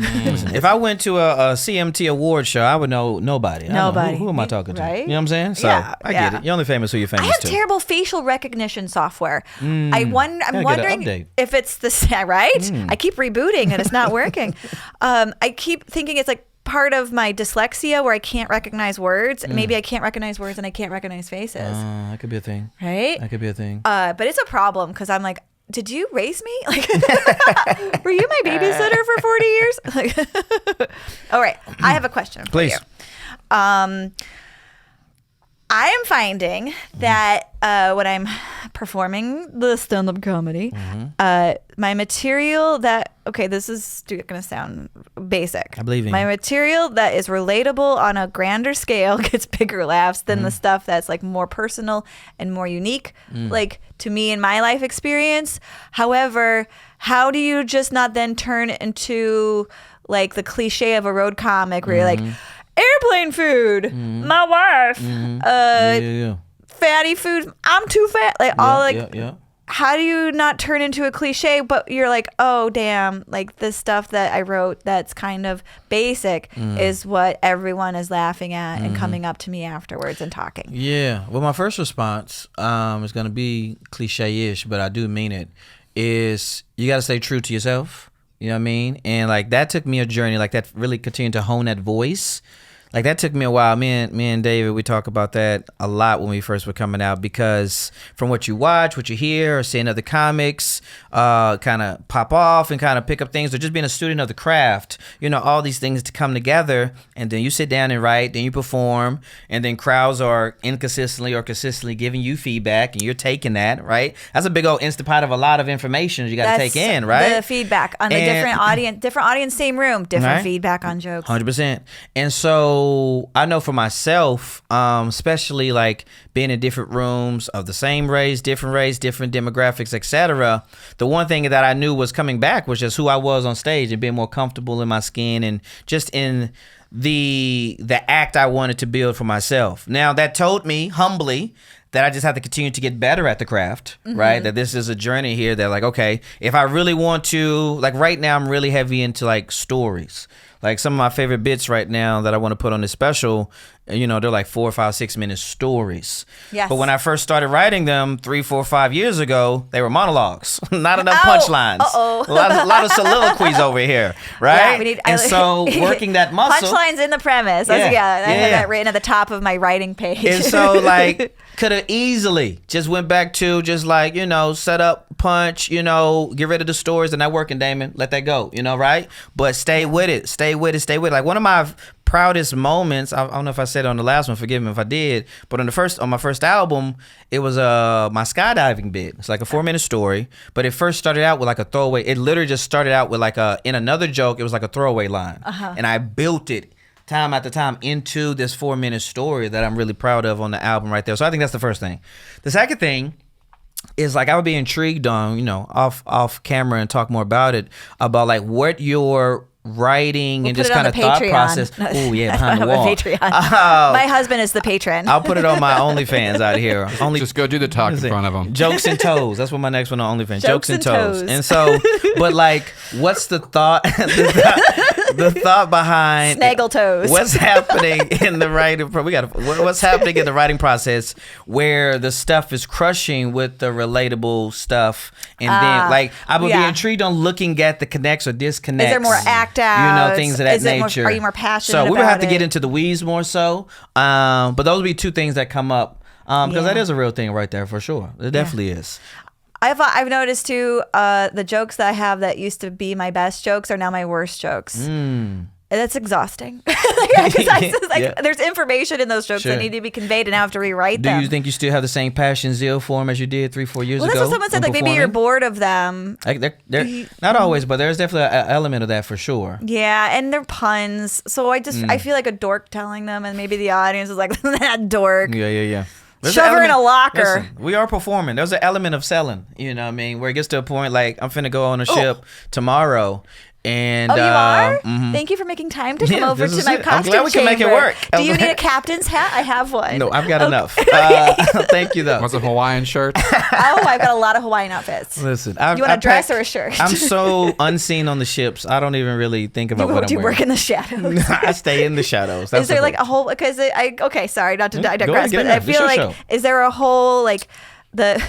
[SPEAKER 2] If I went to a CMT award show, I would know nobody. I don't know
[SPEAKER 1] Nobody.
[SPEAKER 2] who am I talking to?
[SPEAKER 1] Right?
[SPEAKER 2] You know what I'm saying? So
[SPEAKER 1] Yeah,
[SPEAKER 2] I get
[SPEAKER 1] yeah.
[SPEAKER 2] it. You're only famous who you're famous
[SPEAKER 1] I have
[SPEAKER 2] to.
[SPEAKER 1] terrible facial recognition software. I'm
[SPEAKER 2] Gotta get an
[SPEAKER 1] wondering
[SPEAKER 2] update.
[SPEAKER 1] if it's the right. I keep rebooting and it's not working. I keep thinking it's like part of my dyslexia where I can't recognize words. Maybe I can't recognize words and I can't recognize faces.
[SPEAKER 2] That could be a thing.
[SPEAKER 1] Right?
[SPEAKER 2] That could be a thing.
[SPEAKER 1] But it's a problem because I'm like, did you raise me? Like, were you my babysitter for 40 years? Like, all right. I have a question for
[SPEAKER 2] Please.
[SPEAKER 1] you. I am finding that when I'm performing the stand-up comedy, my material this is going to sound basic.
[SPEAKER 2] I believe in
[SPEAKER 1] my
[SPEAKER 2] you.
[SPEAKER 1] material that is relatable on a grander scale gets bigger laughs than the stuff that's like more personal and more unique, like to me in my life experience. However, how do you just not then turn into like the cliche of a road comic where you're like, airplane food, my wife,
[SPEAKER 2] Yeah.
[SPEAKER 1] fatty foods. I'm too fat. Like all like.
[SPEAKER 2] Yeah.
[SPEAKER 1] How do you not turn into a cliche, but you're like, oh, damn, like this stuff that I wrote that's kind of basic is what everyone is laughing at and coming up to me afterwards and talking.
[SPEAKER 2] Yeah. Well, my first response is going to be cliche-ish, but I do mean it, is you got to stay true to yourself. You know what I mean? And like that took me a journey, like that really continued to hone that voice. Like that took me a while. Me and David, we talk about that a lot when we first were coming out, because from what you watch, what you hear, or seeing other comics kind of pop off and kind of pick up things, or just being a student of the craft, you know, all these things to come together, and then you sit down and write, then you perform, and then crowds are inconsistently or consistently giving you feedback, and you're taking that, right? That's a big old Instapot of a lot of information you got to take in, right?
[SPEAKER 1] The feedback on the different audience, same room, different feedback on jokes.
[SPEAKER 2] 100%. And so I know for myself, especially like being in different rooms of the same race, different demographics, etc. The one thing that I knew was coming back was just who I was on stage and being more comfortable in my skin and just in the act I wanted to build for myself. Now that told me humbly that I just have to continue to get better at the craft, right? That this is a journey here that like, okay, if I really want to, like right now I'm really heavy into like stories. Like some of my favorite bits right now that I want to put on this special, you know, they're like 4, 5, 6 minute stories. Yes. But when I first started writing them 3, 4, 5 years ago, they were monologues. Not enough punchlines. A lot of soliloquies over here, right? Yeah, so working that muscle.
[SPEAKER 1] Punchlines in the premise. I had that written at the top of my writing page.
[SPEAKER 2] And so like could have easily just went back to just like, you know, set up, punch, you know, get rid of the stories. They're not working, Damon. Let that go, you know, right? But stay with it. Like one of my proudest moments, I don't know if I said it on the last one, forgive me if I did, but on my first album, it was my skydiving bit. It's like a 4-minute story, but it first started out with like a throwaway. It literally just started out with like in another joke, it was like a throwaway line. And I built it time after time into this 4-minute story that I'm really proud of on the album right there. So I think that's the first thing. The second thing is like I would be intrigued on, you know, off camera and talk more about it, about like what your writing and just kind of thought process. Oh yeah, behind the wall.
[SPEAKER 1] My husband is the patron.
[SPEAKER 2] I'll put it on my OnlyFans out here.
[SPEAKER 3] Just go do the talk in front of them.
[SPEAKER 2] Jokes and toes. That's what my next one on OnlyFans. Jokes and toes. And so, but like, what's the thought? The thought behind
[SPEAKER 1] snaggle toes.
[SPEAKER 2] What's happening in the writing? What's happening in the writing process where the stuff is crushing with the relatable stuff, and then like I would be intrigued on looking at the connects or disconnects.
[SPEAKER 1] Is there more act out?
[SPEAKER 2] You know, things of that nature.
[SPEAKER 1] Are you more passionate?
[SPEAKER 2] So we would have to get into the weeds more so. But those would be two things that come up because that is a real thing right there for sure. It definitely is.
[SPEAKER 1] I've noticed too, the jokes that I have that used to be my best jokes are now my worst jokes. That's exhausting. There's information in those jokes that need to be conveyed, and I have to rewrite them.
[SPEAKER 2] Do you think you still have the same passion, zeal for them as you did 3-4 years ago?
[SPEAKER 1] Well, that's what someone said. Like maybe you're bored of them.
[SPEAKER 2] They're not always, but there's definitely an element of that for sure.
[SPEAKER 1] Yeah, and they're puns. So I feel like a dork telling them, and maybe the audience is like, that dork.
[SPEAKER 2] Yeah.
[SPEAKER 1] Shove her in a locker.
[SPEAKER 2] Listen, we are performing. There's an element of selling, you know what I mean? Where it gets to a point like, I'm finna go on a ship tomorrow. And
[SPEAKER 1] you are? Thank you for making time to come over to my costume
[SPEAKER 2] I'm glad we can make it work.
[SPEAKER 1] Do you need a captain's hat? I have one.
[SPEAKER 2] No, I've got enough. Thank you, though.
[SPEAKER 3] What's a Hawaiian shirt?
[SPEAKER 1] I've got a lot of Hawaiian outfits.
[SPEAKER 2] Listen,
[SPEAKER 1] you want a dress or a shirt?
[SPEAKER 2] I'm so unseen on the ships. I don't even really think about what I'm wearing.
[SPEAKER 1] Do you work in the shadows?
[SPEAKER 2] I stay in the shadows. That's
[SPEAKER 1] is there like a whole? Because okay, sorry, not to digress, but I feel like is there a whole like the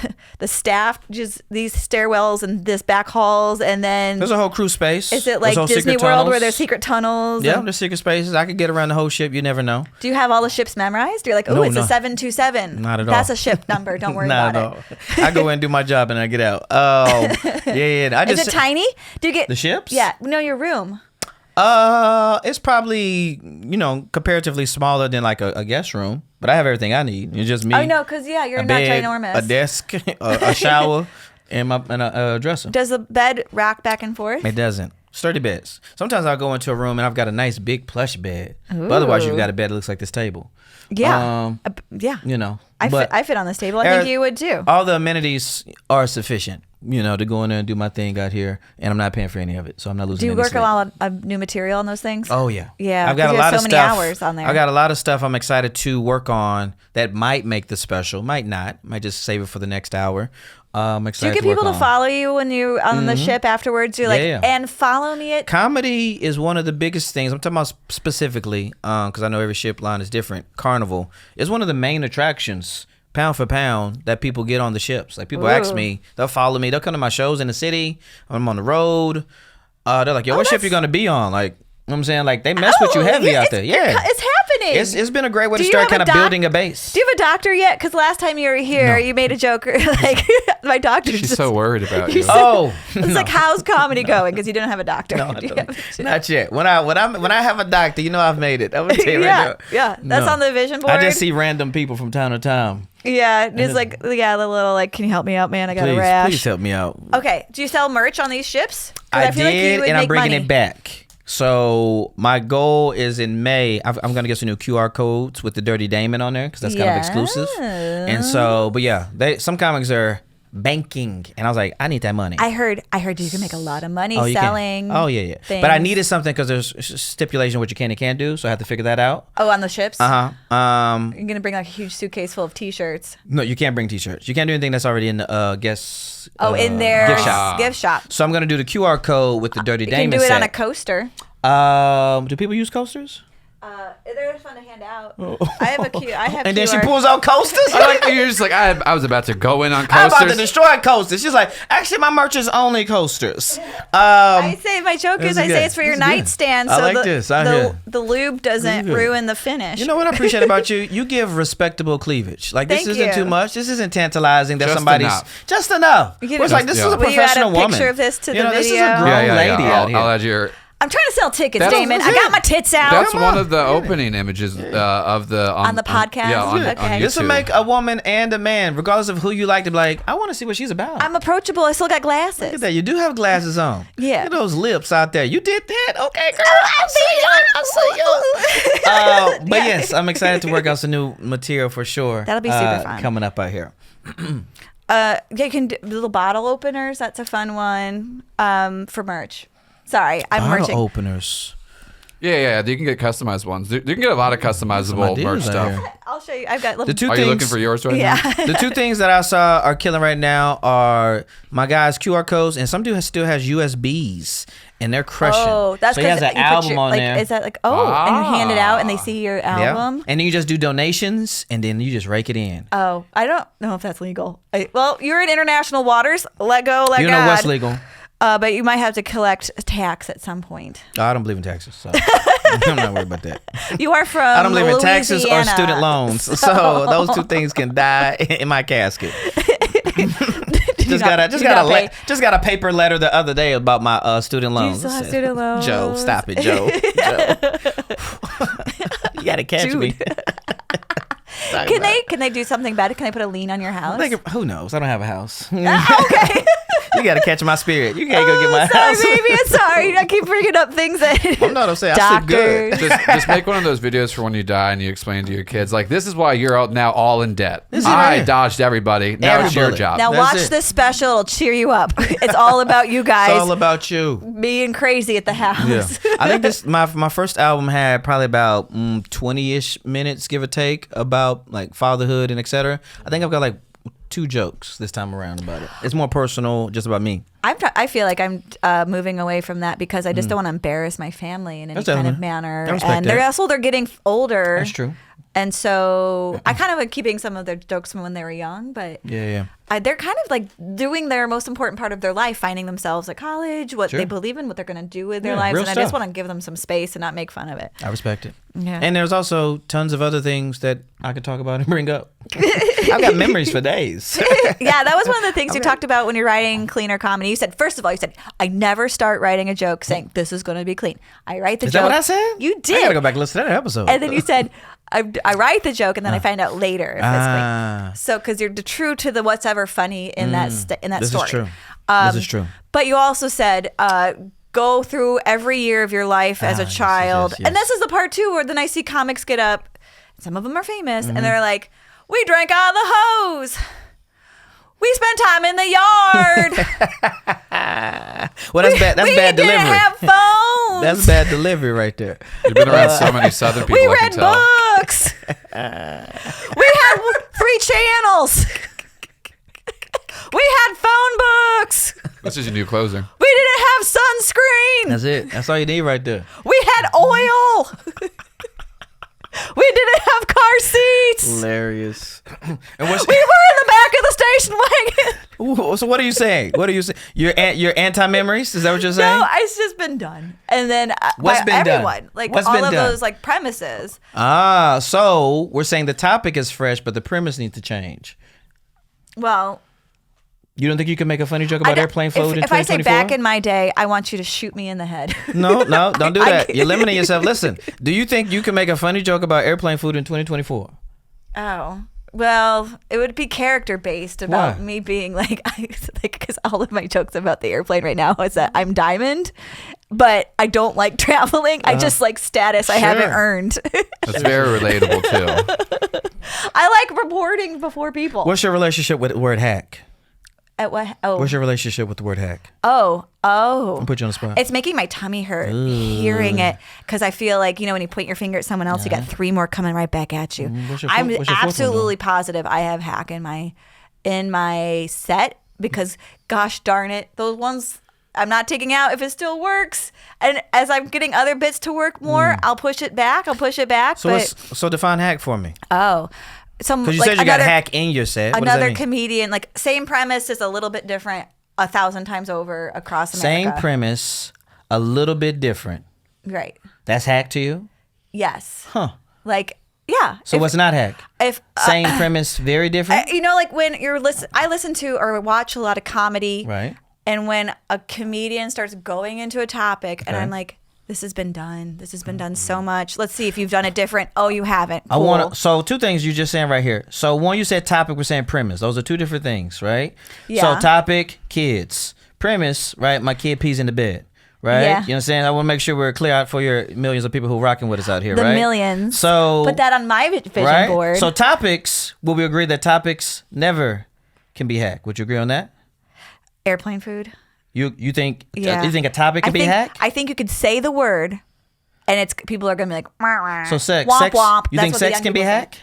[SPEAKER 1] staff, just these stairwells and this back halls, and then
[SPEAKER 2] there's a whole crew space.
[SPEAKER 1] Is it like Disney World where there's secret tunnels?
[SPEAKER 2] Yeah, there's secret spaces. I could get around the whole ship. You never know.
[SPEAKER 1] Do you have all the ships memorized? You're like, oh, it's a 727.
[SPEAKER 2] Not at all.
[SPEAKER 1] That's a ship number. Don't worry about it.
[SPEAKER 2] I go in and do my job and I get out. Oh, yeah.
[SPEAKER 1] Is it tiny? Do you get
[SPEAKER 2] the ships?
[SPEAKER 1] Yeah. No, your room.
[SPEAKER 2] It's probably, you know, comparatively smaller than like a guest room, but I have everything I need. It's just me.
[SPEAKER 1] I know, because you're not
[SPEAKER 2] bed,
[SPEAKER 1] ginormous.
[SPEAKER 2] A desk, a shower, and a dresser.
[SPEAKER 1] Does the bed rock back and forth?
[SPEAKER 2] It doesn't. Sturdy beds. Sometimes I'll go into a room and I've got a nice big plush bed, but otherwise you've got a bed that looks like this table.
[SPEAKER 1] Yeah.
[SPEAKER 2] You know,
[SPEAKER 1] I fit on this table. I think you would too.
[SPEAKER 2] All the amenities are sufficient. to go in there and do my thing out here, and I'm not paying for any of it, so I'm not losing.
[SPEAKER 1] Do you
[SPEAKER 2] any
[SPEAKER 1] work
[SPEAKER 2] sleep.
[SPEAKER 1] a lot of new material on those things?
[SPEAKER 2] Oh yeah,
[SPEAKER 1] yeah.
[SPEAKER 2] I've got a
[SPEAKER 1] you
[SPEAKER 2] lot
[SPEAKER 1] have
[SPEAKER 2] of
[SPEAKER 1] so
[SPEAKER 2] stuff.
[SPEAKER 1] many hours on there.
[SPEAKER 2] I got a lot of stuff I'm excited to work on that might make the special, might not, might just save it for the next hour. I'm excited.
[SPEAKER 1] Do you get people to follow you when you're on the ship afterwards? You're like, and follow me at.
[SPEAKER 2] Comedy is one of the biggest things. I'm talking about specifically because I know every ship line is different. Carnival is one of the main attractions, pound for pound, that people get on the ships. Like people ask me, they'll follow me, they'll come to my shows in the city. I'm on the road. They're like, yo, what ship you gonna be on? Like, you know what I'm saying? Like they mess with you heavy out there. Yeah,
[SPEAKER 1] it's happening.
[SPEAKER 2] It's been a great way to start kind of building a base.
[SPEAKER 1] Do you have a doctor yet? Because last time you were here, you made a joke like my doctor.
[SPEAKER 3] She's so worried about you.
[SPEAKER 1] It's like, how's comedy going? Because you didn't have a doctor.
[SPEAKER 2] No, not yet. When I have a doctor, I've made it. I'm gonna tell you right now.
[SPEAKER 1] Yeah, that's on the vision board.
[SPEAKER 2] I just see random people from time to time.
[SPEAKER 1] Yeah, it's like the little like, can you help me out, man? I got a rash.
[SPEAKER 2] Please help me out.
[SPEAKER 1] Okay, do you sell merch on these ships?
[SPEAKER 2] I
[SPEAKER 1] feel
[SPEAKER 2] did,
[SPEAKER 1] like you would
[SPEAKER 2] and I'm
[SPEAKER 1] make
[SPEAKER 2] bringing
[SPEAKER 1] money.
[SPEAKER 2] it back. So my goal is in May. I'm gonna get some new QR codes with the Dirty Damon on there because that's kind of exclusive. And so, but yeah, some comics are banking, and I was like, I need that money.
[SPEAKER 1] I heard you can make a lot of money selling.
[SPEAKER 2] Oh yeah.
[SPEAKER 1] Things.
[SPEAKER 2] But I needed something because there's stipulation what you can and can't do, so I had to figure that out.
[SPEAKER 1] Oh, on the ships.
[SPEAKER 2] You're
[SPEAKER 1] gonna bring like a huge suitcase full of T-shirts.
[SPEAKER 2] No, you can't bring T-shirts. You can't do anything that's already in the guest.
[SPEAKER 1] In their gift shop.
[SPEAKER 2] So I'm gonna do the QR code with the Dirty Damon.
[SPEAKER 1] You can do it on a coaster.
[SPEAKER 2] Do people use coasters?
[SPEAKER 1] They're fun to hand out. I have.
[SPEAKER 2] And then she
[SPEAKER 1] QR.
[SPEAKER 2] pulls out coasters.
[SPEAKER 3] I like you're just like I was about to go in on
[SPEAKER 2] I'm
[SPEAKER 3] coasters.
[SPEAKER 2] about to destroy coasters. She's like, actually, my merch is only coasters.
[SPEAKER 1] I say my joke is
[SPEAKER 2] good.
[SPEAKER 1] it's for your nightstand, so
[SPEAKER 2] I like this. I hear.
[SPEAKER 1] the lube doesn't ruin the finish.
[SPEAKER 2] You know what I appreciate about you? You give respectable cleavage. Like this isn't too much. This isn't tantalizing. That somebody's just enough. It's like this is a professional woman.
[SPEAKER 1] Will you add a picture of this to the video?
[SPEAKER 2] This is a grown lady out here.
[SPEAKER 3] I'll add your.
[SPEAKER 1] I'm trying to sell tickets, Damon. I got my tits out.
[SPEAKER 3] That's one of the opening images on the
[SPEAKER 1] podcast.
[SPEAKER 3] On
[SPEAKER 1] okay.
[SPEAKER 2] This will make a woman and a man, regardless of who you like, to be like, I want to see what she's about.
[SPEAKER 1] I'm approachable. I still got glasses.
[SPEAKER 2] Look at that. You do have glasses on.
[SPEAKER 1] Yeah.
[SPEAKER 2] Look at those lips out there. You did that? Okay, girl. I see you. But yes, I'm excited to work out some new material for sure.
[SPEAKER 1] That'll be super fun.
[SPEAKER 2] Coming up out here.
[SPEAKER 1] You can do little bottle openers. That's a fun one for merch. Sorry, I'm
[SPEAKER 2] Bottle
[SPEAKER 1] merching.
[SPEAKER 2] openers.
[SPEAKER 3] Yeah. You can get customized ones. You can get a lot of customizable merch stuff.
[SPEAKER 1] I'll show you. I've got little.
[SPEAKER 3] Are you looking for yours right now?
[SPEAKER 2] The two things that I saw are killing right now are my guy's QR codes, and some dude still has USBs, and they're crushing.
[SPEAKER 1] Oh, that's
[SPEAKER 2] so he has an album on there.
[SPEAKER 1] Is that like and you hand it out and they see your album?
[SPEAKER 2] Yeah. And then you just do donations, and then you just rake it in.
[SPEAKER 1] Oh, I don't know if that's legal. Well, you're in international waters. Let go, let
[SPEAKER 2] you
[SPEAKER 1] God.
[SPEAKER 2] know what's legal.
[SPEAKER 1] But you might have to collect tax at some point.
[SPEAKER 2] Oh, I don't believe in taxes, so I'm not worried about that.
[SPEAKER 1] You are from
[SPEAKER 2] I don't believe in
[SPEAKER 1] Louisiana,
[SPEAKER 2] taxes or student loans, so those two things can die in my casket. just got a paper letter the other day about my student loans.
[SPEAKER 1] Do you still have student loans?
[SPEAKER 2] Joe, stop it, Joe. You gotta catch me.
[SPEAKER 1] Can they do something bad? Can they put a lien on your house?
[SPEAKER 2] Who knows? I don't have a house.
[SPEAKER 1] Okay.
[SPEAKER 2] You gotta catch my spirit. You can't go get my
[SPEAKER 1] sorry,
[SPEAKER 2] house.
[SPEAKER 1] Baby, I'm sorry. I keep bringing up things that.
[SPEAKER 2] I'm not upset. I said good.
[SPEAKER 3] Just make one of those videos for when you die and you explain to your kids, like, this is why you're now all in debt. I dodged everybody. Now it's your job.
[SPEAKER 1] Now watch this special. It'll cheer you up. It's all about you guys.
[SPEAKER 2] It's all about you.
[SPEAKER 1] Being crazy at the house.
[SPEAKER 2] Yeah. I think this my first album had probably about 20-ish minutes, give or take, about like fatherhood and etc. I think I've got like 2 jokes this time around about it. It's more personal, just about me.
[SPEAKER 1] I feel like I'm moving away from that because I just don't want to embarrass my family in any kind of manner. And they're getting older.
[SPEAKER 2] That's true.
[SPEAKER 1] And so I kind of like keeping some of their jokes from when they were young, but
[SPEAKER 2] yeah.
[SPEAKER 1] They're kind of like doing their most important part of their life, finding themselves at college, what they believe in, what they're going to do with their lives. And I just want to give them some space and not make fun of it.
[SPEAKER 2] I respect it.
[SPEAKER 1] Yeah.
[SPEAKER 2] And there's also tons of other things that I could talk about and bring up. I've got memories for days.
[SPEAKER 1] Yeah, that was one of the things you talked about when you're writing cleaner comedy. You said, first of all, I never start writing a joke saying, this is going to be clean. I write the joke. Is that
[SPEAKER 2] what I said?
[SPEAKER 1] You did.
[SPEAKER 2] I got to go back and listen to that episode.
[SPEAKER 1] And then you said, I write the joke and then I find out later if it's clean. So, because you're true to the what's ever funny in that story.
[SPEAKER 2] This is true. This is true.
[SPEAKER 1] But you also said, go through every year of your life as a child. Yes. And this is the part too where then I see comics get up, some of them are famous, and they're like, we drank out of the hose. We spent time in the hard.
[SPEAKER 2] Well, that's bad. That's bad delivery.
[SPEAKER 1] We didn't have phones.
[SPEAKER 2] That's bad delivery right there.
[SPEAKER 3] You've been around so many Southern people.
[SPEAKER 1] We
[SPEAKER 3] I
[SPEAKER 1] read
[SPEAKER 3] can tell.
[SPEAKER 1] books. We had 3 channels. We had phone books.
[SPEAKER 3] This is your new closer.
[SPEAKER 1] We didn't have sunscreen.
[SPEAKER 2] That's it. That's all you need right there.
[SPEAKER 1] We had oil. We didn't have car seats.
[SPEAKER 2] Hilarious. And
[SPEAKER 1] we were in the back of the station wagon.
[SPEAKER 2] Ooh, so what are you saying? What are you saying? Your anti-memories? Is that what you're saying?
[SPEAKER 1] No, it's just been done. And then
[SPEAKER 2] What's
[SPEAKER 1] by
[SPEAKER 2] been
[SPEAKER 1] everyone,
[SPEAKER 2] done?
[SPEAKER 1] like
[SPEAKER 2] What's
[SPEAKER 1] all
[SPEAKER 2] been
[SPEAKER 1] of
[SPEAKER 2] done?
[SPEAKER 1] those like premises.
[SPEAKER 2] So we're saying the topic is fresh, but the premise needs to change.
[SPEAKER 1] Well,
[SPEAKER 2] you don't think you can make a funny joke about airplane food in 2024?
[SPEAKER 1] If I say back in my day, I want you to shoot me in the head.
[SPEAKER 2] No, don't do that. You're limiting yourself. Listen, do you think you can make a funny joke about airplane food in 2024?
[SPEAKER 1] Oh, well, it would be character based about
[SPEAKER 2] Why?
[SPEAKER 1] me being like, because all of my jokes about the airplane right now is that I'm Diamond, but I don't like traveling. I just like status I haven't earned.
[SPEAKER 3] That's very relatable too.
[SPEAKER 1] I like reporting before people.
[SPEAKER 2] What's your relationship with the word hack?
[SPEAKER 1] At what? Oh.
[SPEAKER 2] What's your relationship with the word hack?
[SPEAKER 1] Oh.
[SPEAKER 2] I'll put you on the spot.
[SPEAKER 1] It's making my tummy hurt hearing it because I feel like, when you point your finger at someone else, you got 3 more coming right back at you. I'm absolutely positive I have hack in my set because gosh darn it, those ones I'm not taking out if it still works. And as I'm getting other bits to work more, I'll push it back.
[SPEAKER 2] So define hack for me.
[SPEAKER 1] Oh.
[SPEAKER 2] Because you said you got hack in your set. What
[SPEAKER 1] Another
[SPEAKER 2] does that mean?
[SPEAKER 1] comedian, like same premise, is a little bit different 1,000 times over across America.
[SPEAKER 2] Same premise, a little bit different.
[SPEAKER 1] Right.
[SPEAKER 2] That's hack to you?
[SPEAKER 1] Yes.
[SPEAKER 2] Huh.
[SPEAKER 1] Like, yeah.
[SPEAKER 2] So what's not hack? Same premise, very different?
[SPEAKER 1] Like when I listen to or watch a lot of comedy.
[SPEAKER 2] Right.
[SPEAKER 1] And when a comedian starts going into a topic and I'm like, this has been done. This has been done so much. Let's see if you've done it different. Oh, you haven't. Cool.
[SPEAKER 2] So 2 things you're just saying right here. So one, you said topic, we're saying premise. Those are 2 different things, right?
[SPEAKER 1] Yeah.
[SPEAKER 2] So topic, kids. Premise, right? My kid pees in the bed. Right?
[SPEAKER 1] Yeah.
[SPEAKER 2] You know what I'm saying? I want to make sure we're clear out for your millions of people who are rocking with us out here,
[SPEAKER 1] The
[SPEAKER 2] right?
[SPEAKER 1] millions.
[SPEAKER 2] So
[SPEAKER 1] put that on my vision board.
[SPEAKER 2] So topics, will we agree that topics never can be hacked? Would you agree on that?
[SPEAKER 1] Airplane food.
[SPEAKER 2] You think
[SPEAKER 1] Yeah.
[SPEAKER 2] you think a topic can be hacked?
[SPEAKER 1] I think you could say the word and people are going to be like, wah, wah.
[SPEAKER 2] So sex.
[SPEAKER 1] Womp,
[SPEAKER 2] Sex.
[SPEAKER 1] womp.
[SPEAKER 2] You
[SPEAKER 1] That's
[SPEAKER 2] think
[SPEAKER 1] what the
[SPEAKER 2] sex
[SPEAKER 1] young
[SPEAKER 2] can be
[SPEAKER 1] people say.
[SPEAKER 2] hacked?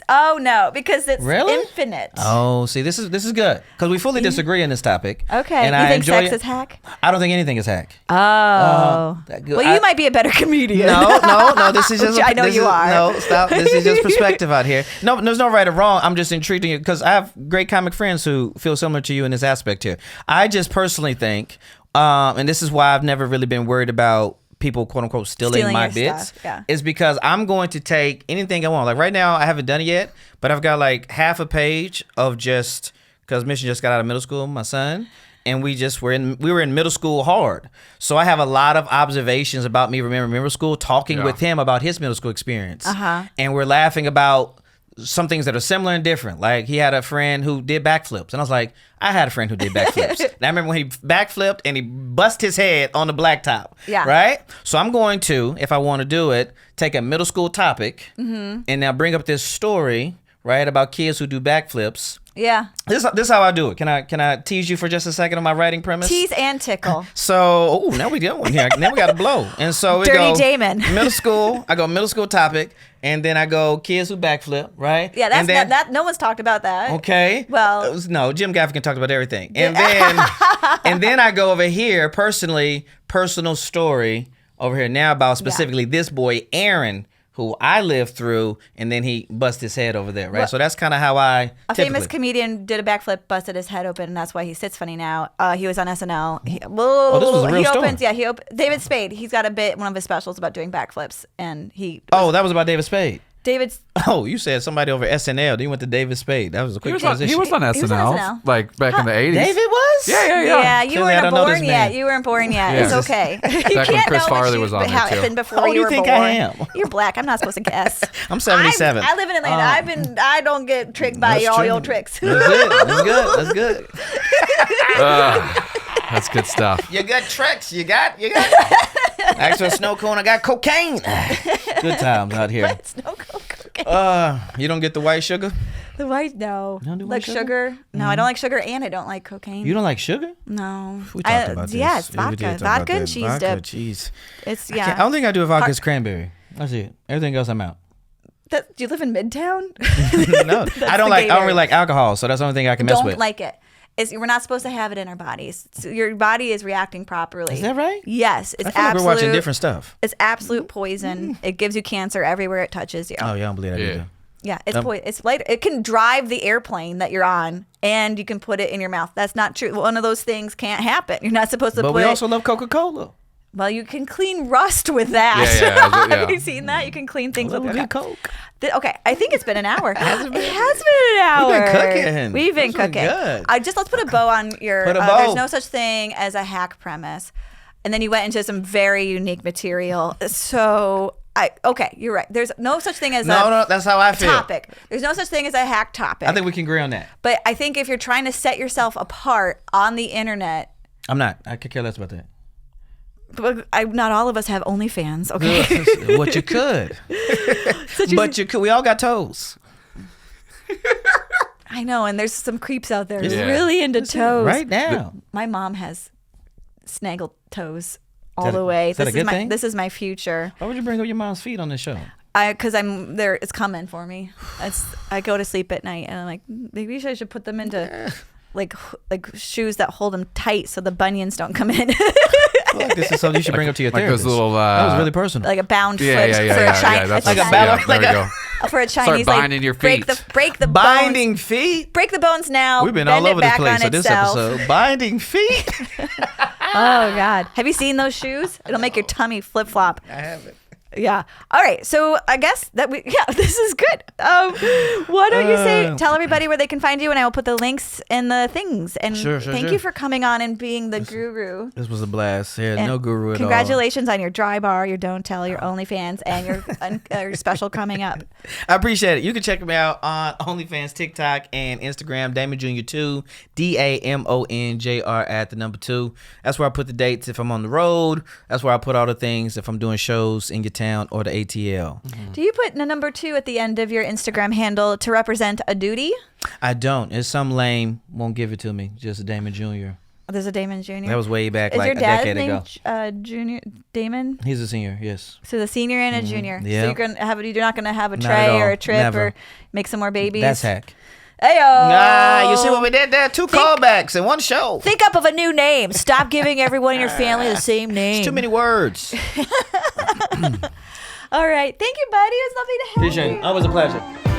[SPEAKER 1] Oh no, because it's
[SPEAKER 2] Really?
[SPEAKER 1] infinite.
[SPEAKER 2] Oh, see, this is good because we fully disagree on this topic.
[SPEAKER 1] Okay,
[SPEAKER 2] and
[SPEAKER 1] you
[SPEAKER 2] I
[SPEAKER 1] think
[SPEAKER 2] enjoy
[SPEAKER 1] sex
[SPEAKER 2] it.
[SPEAKER 1] is hack?
[SPEAKER 2] I don't think anything is hack.
[SPEAKER 1] Oh, well, you might be a better comedian.
[SPEAKER 2] No. This is just.
[SPEAKER 1] Which I know you are.
[SPEAKER 2] No, stop. This is just perspective out here. No, there's no right or wrong. I'm just intrigued because I have great comic friends who feel similar to you in this aspect here. I just personally think, and this is why I've never really been worried about people quote unquote stealing my
[SPEAKER 1] your
[SPEAKER 2] bits
[SPEAKER 1] stuff, yeah.
[SPEAKER 2] is because I'm going to take anything I want. Like right now I haven't done it yet, but I've got like half a page of just because Mission just got out of middle school, my son, and we were in middle school hard. So I have a lot of observations about me remembering middle school, talking with him about his middle school experience. And we're laughing about some things that are similar and different. Like he had a friend who did backflips, and I was like, I had a friend who did backflips. And I remember when he backflipped and he bust his head on the blacktop.
[SPEAKER 1] Yeah.
[SPEAKER 2] Right? So I'm going to, if I want to do it, take a middle school topic and now bring up this story, right, about kids who do backflips.
[SPEAKER 1] Yeah.
[SPEAKER 2] This is how I do it. Can I tease you for just a second on my writing premise?
[SPEAKER 1] Tease and tickle.
[SPEAKER 2] So, now we got one here. Now we got to blow. And so we
[SPEAKER 1] Dirty
[SPEAKER 2] go
[SPEAKER 1] Damon.
[SPEAKER 2] middle school. I go middle school topic, and then I go kids who backflip, right?
[SPEAKER 1] Yeah,
[SPEAKER 2] and then,
[SPEAKER 1] that. No one's talked about that.
[SPEAKER 2] Okay.
[SPEAKER 1] Well,
[SPEAKER 2] no, Jim Gaffigan talked about everything, and then I go over here personal story over here now about specifically this boy Aaron, who I lived through, and then he busted his head over there, right? So that's kind of how I
[SPEAKER 1] A famous comedian did a backflip, busted his head open, and that's why he sits funny now. He was on SNL.
[SPEAKER 2] This was a real story.
[SPEAKER 1] David Spade, he's got one of his specials about doing backflips, and
[SPEAKER 2] that was about David Spade.
[SPEAKER 1] David's.
[SPEAKER 2] Oh, you said somebody over SNL. Then you went to David Spade. That was a quick transition.
[SPEAKER 3] He was on SNL, like back in the 80s.
[SPEAKER 2] David was?
[SPEAKER 3] Yeah.
[SPEAKER 1] Yeah, you weren't born yet. You weren't born yet.
[SPEAKER 3] Yeah.
[SPEAKER 1] It's okay. You
[SPEAKER 3] Back when
[SPEAKER 1] can't
[SPEAKER 3] Chris
[SPEAKER 1] know
[SPEAKER 3] Farley
[SPEAKER 1] what
[SPEAKER 3] was on there, too.
[SPEAKER 1] happened before
[SPEAKER 2] How old
[SPEAKER 1] you
[SPEAKER 2] do
[SPEAKER 1] were
[SPEAKER 2] you think
[SPEAKER 1] born.
[SPEAKER 2] I am?
[SPEAKER 1] You're black. I'm not supposed to guess.
[SPEAKER 2] I'm 77.
[SPEAKER 1] I live in Atlanta. I don't get tricked by
[SPEAKER 2] That's
[SPEAKER 1] all
[SPEAKER 2] true.
[SPEAKER 1] your tricks.
[SPEAKER 2] That's it. That's good.
[SPEAKER 3] That's good stuff.
[SPEAKER 2] You got tricks. You got. Actually, a snow cone. I got cocaine. Good times out here.
[SPEAKER 1] Snow cone cocaine.
[SPEAKER 2] You don't get the white sugar?
[SPEAKER 1] The white, no.
[SPEAKER 2] You don't do
[SPEAKER 1] like
[SPEAKER 2] white
[SPEAKER 1] sugar? No, I don't like sugar, and I don't like cocaine.
[SPEAKER 2] You don't like sugar?
[SPEAKER 1] No.
[SPEAKER 2] We talked about this.
[SPEAKER 1] Yeah, it's vodka. Vodka and cheese dip.
[SPEAKER 2] Vodka, cheese.
[SPEAKER 1] It's,
[SPEAKER 2] I don't think I do a vodka. It's cranberry. That's it. Everything else, I'm out.
[SPEAKER 1] Do you live in Midtown?
[SPEAKER 2] No. I don't really like alcohol, so that's the only thing I can mess with.
[SPEAKER 1] Don't like it. We're not supposed to have it in our bodies. So your body is reacting properly.
[SPEAKER 2] Is that right?
[SPEAKER 1] Yes. It's
[SPEAKER 2] I feel like we're watching different stuff.
[SPEAKER 1] It's absolute poison. It gives you cancer everywhere it touches you.
[SPEAKER 2] Oh, yeah, I don't believe that either.
[SPEAKER 1] Yeah, it's light. It can drive the airplane that you're on, and you can put it in your mouth. That's not true. One of those things can't happen. You're not supposed to.
[SPEAKER 2] But we also love Coca-Cola.
[SPEAKER 1] Well, you can clean rust with that.
[SPEAKER 3] Yeah.
[SPEAKER 1] Have you seen that? You can clean things with
[SPEAKER 2] Coke.
[SPEAKER 1] Okay, I think it's been an hour. It has been an hour. We've been cooking.
[SPEAKER 2] Good.
[SPEAKER 1] Let's put a bow on your. There's no such thing as a hack premise, and then you went into some very unique material. So. You're right. There's no such thing as
[SPEAKER 2] no. That's how I feel.
[SPEAKER 1] Topic. There's no such thing as a hack topic.
[SPEAKER 2] I think we can agree on that.
[SPEAKER 1] But I think if you're trying to set yourself apart on the internet,
[SPEAKER 2] I'm not. I could care less about that.
[SPEAKER 1] But not all of us have OnlyFans. Okay.
[SPEAKER 2] What you could. But you could. We all got toes.
[SPEAKER 1] I know, and there's some creeps out there really into toes.
[SPEAKER 2] Right now.
[SPEAKER 1] My mom has snaggled toes. All the way.
[SPEAKER 2] Is that a good thing?
[SPEAKER 1] This is my future.
[SPEAKER 2] Why would you bring up your mom's feet on this show?
[SPEAKER 1] Because I'm there. It's coming for me. I go to sleep at night and I'm like, maybe I should put them into like shoes that hold them tight so the bunions don't come in.
[SPEAKER 2] I feel like this is something you should bring up to your therapist.
[SPEAKER 3] Those little,
[SPEAKER 2] that was really personal.
[SPEAKER 1] Like a bound foot
[SPEAKER 3] for a Chinese.
[SPEAKER 1] For a Chinese,
[SPEAKER 3] start binding your feet.
[SPEAKER 1] Break the
[SPEAKER 2] binding
[SPEAKER 1] bones.
[SPEAKER 2] Feet.
[SPEAKER 1] Break the bones now.
[SPEAKER 2] We've been all over the place on this episode. Binding feet.
[SPEAKER 1] Oh God! Have you seen those shoes? It'll make your tummy flip flop.
[SPEAKER 2] I haven't.
[SPEAKER 1] Yeah. All right. So I guess this is good. Why don't you tell everybody where they can find you, and I will put the links in the things. And thank you for coming on and being the guru.
[SPEAKER 2] This was a blast. Yeah,
[SPEAKER 1] and
[SPEAKER 2] no guru at all.
[SPEAKER 1] Congratulations on your dry bar, your don't tell, your OnlyFans, and your special coming up.
[SPEAKER 2] I appreciate it. You can check me out on OnlyFans, TikTok, and Instagram. Damon Jr. 2, DAMONJR at the number 2. That's where I put the dates if I'm on the road. That's where I put all the things if I'm doing shows in your town or the ATL.
[SPEAKER 1] Mm-hmm. Do you put the number 2 at the end of your Instagram handle to represent a duty?
[SPEAKER 2] I don't. It's some lame won't give it to me. Just a Damon Jr.
[SPEAKER 1] Oh, there's a Damon Jr.
[SPEAKER 2] That was way back,
[SPEAKER 1] Is
[SPEAKER 2] like
[SPEAKER 1] your
[SPEAKER 2] a
[SPEAKER 1] dad
[SPEAKER 2] decade ago.
[SPEAKER 1] Junior Damon?
[SPEAKER 2] He's a senior, yes.
[SPEAKER 1] So the senior and a junior.
[SPEAKER 2] Yeah.
[SPEAKER 1] So you're not gonna have a tray or a trip or make some more babies.
[SPEAKER 2] That's hack.
[SPEAKER 1] Ayo.
[SPEAKER 2] You see what we did there? 2 callbacks in one show.
[SPEAKER 1] Think up of a new name. Stop giving everyone in your family the same name.
[SPEAKER 2] It's too many words.
[SPEAKER 1] All right. Thank you, buddy. It was lovely to have you.
[SPEAKER 2] Appreciate it. Always a pleasure.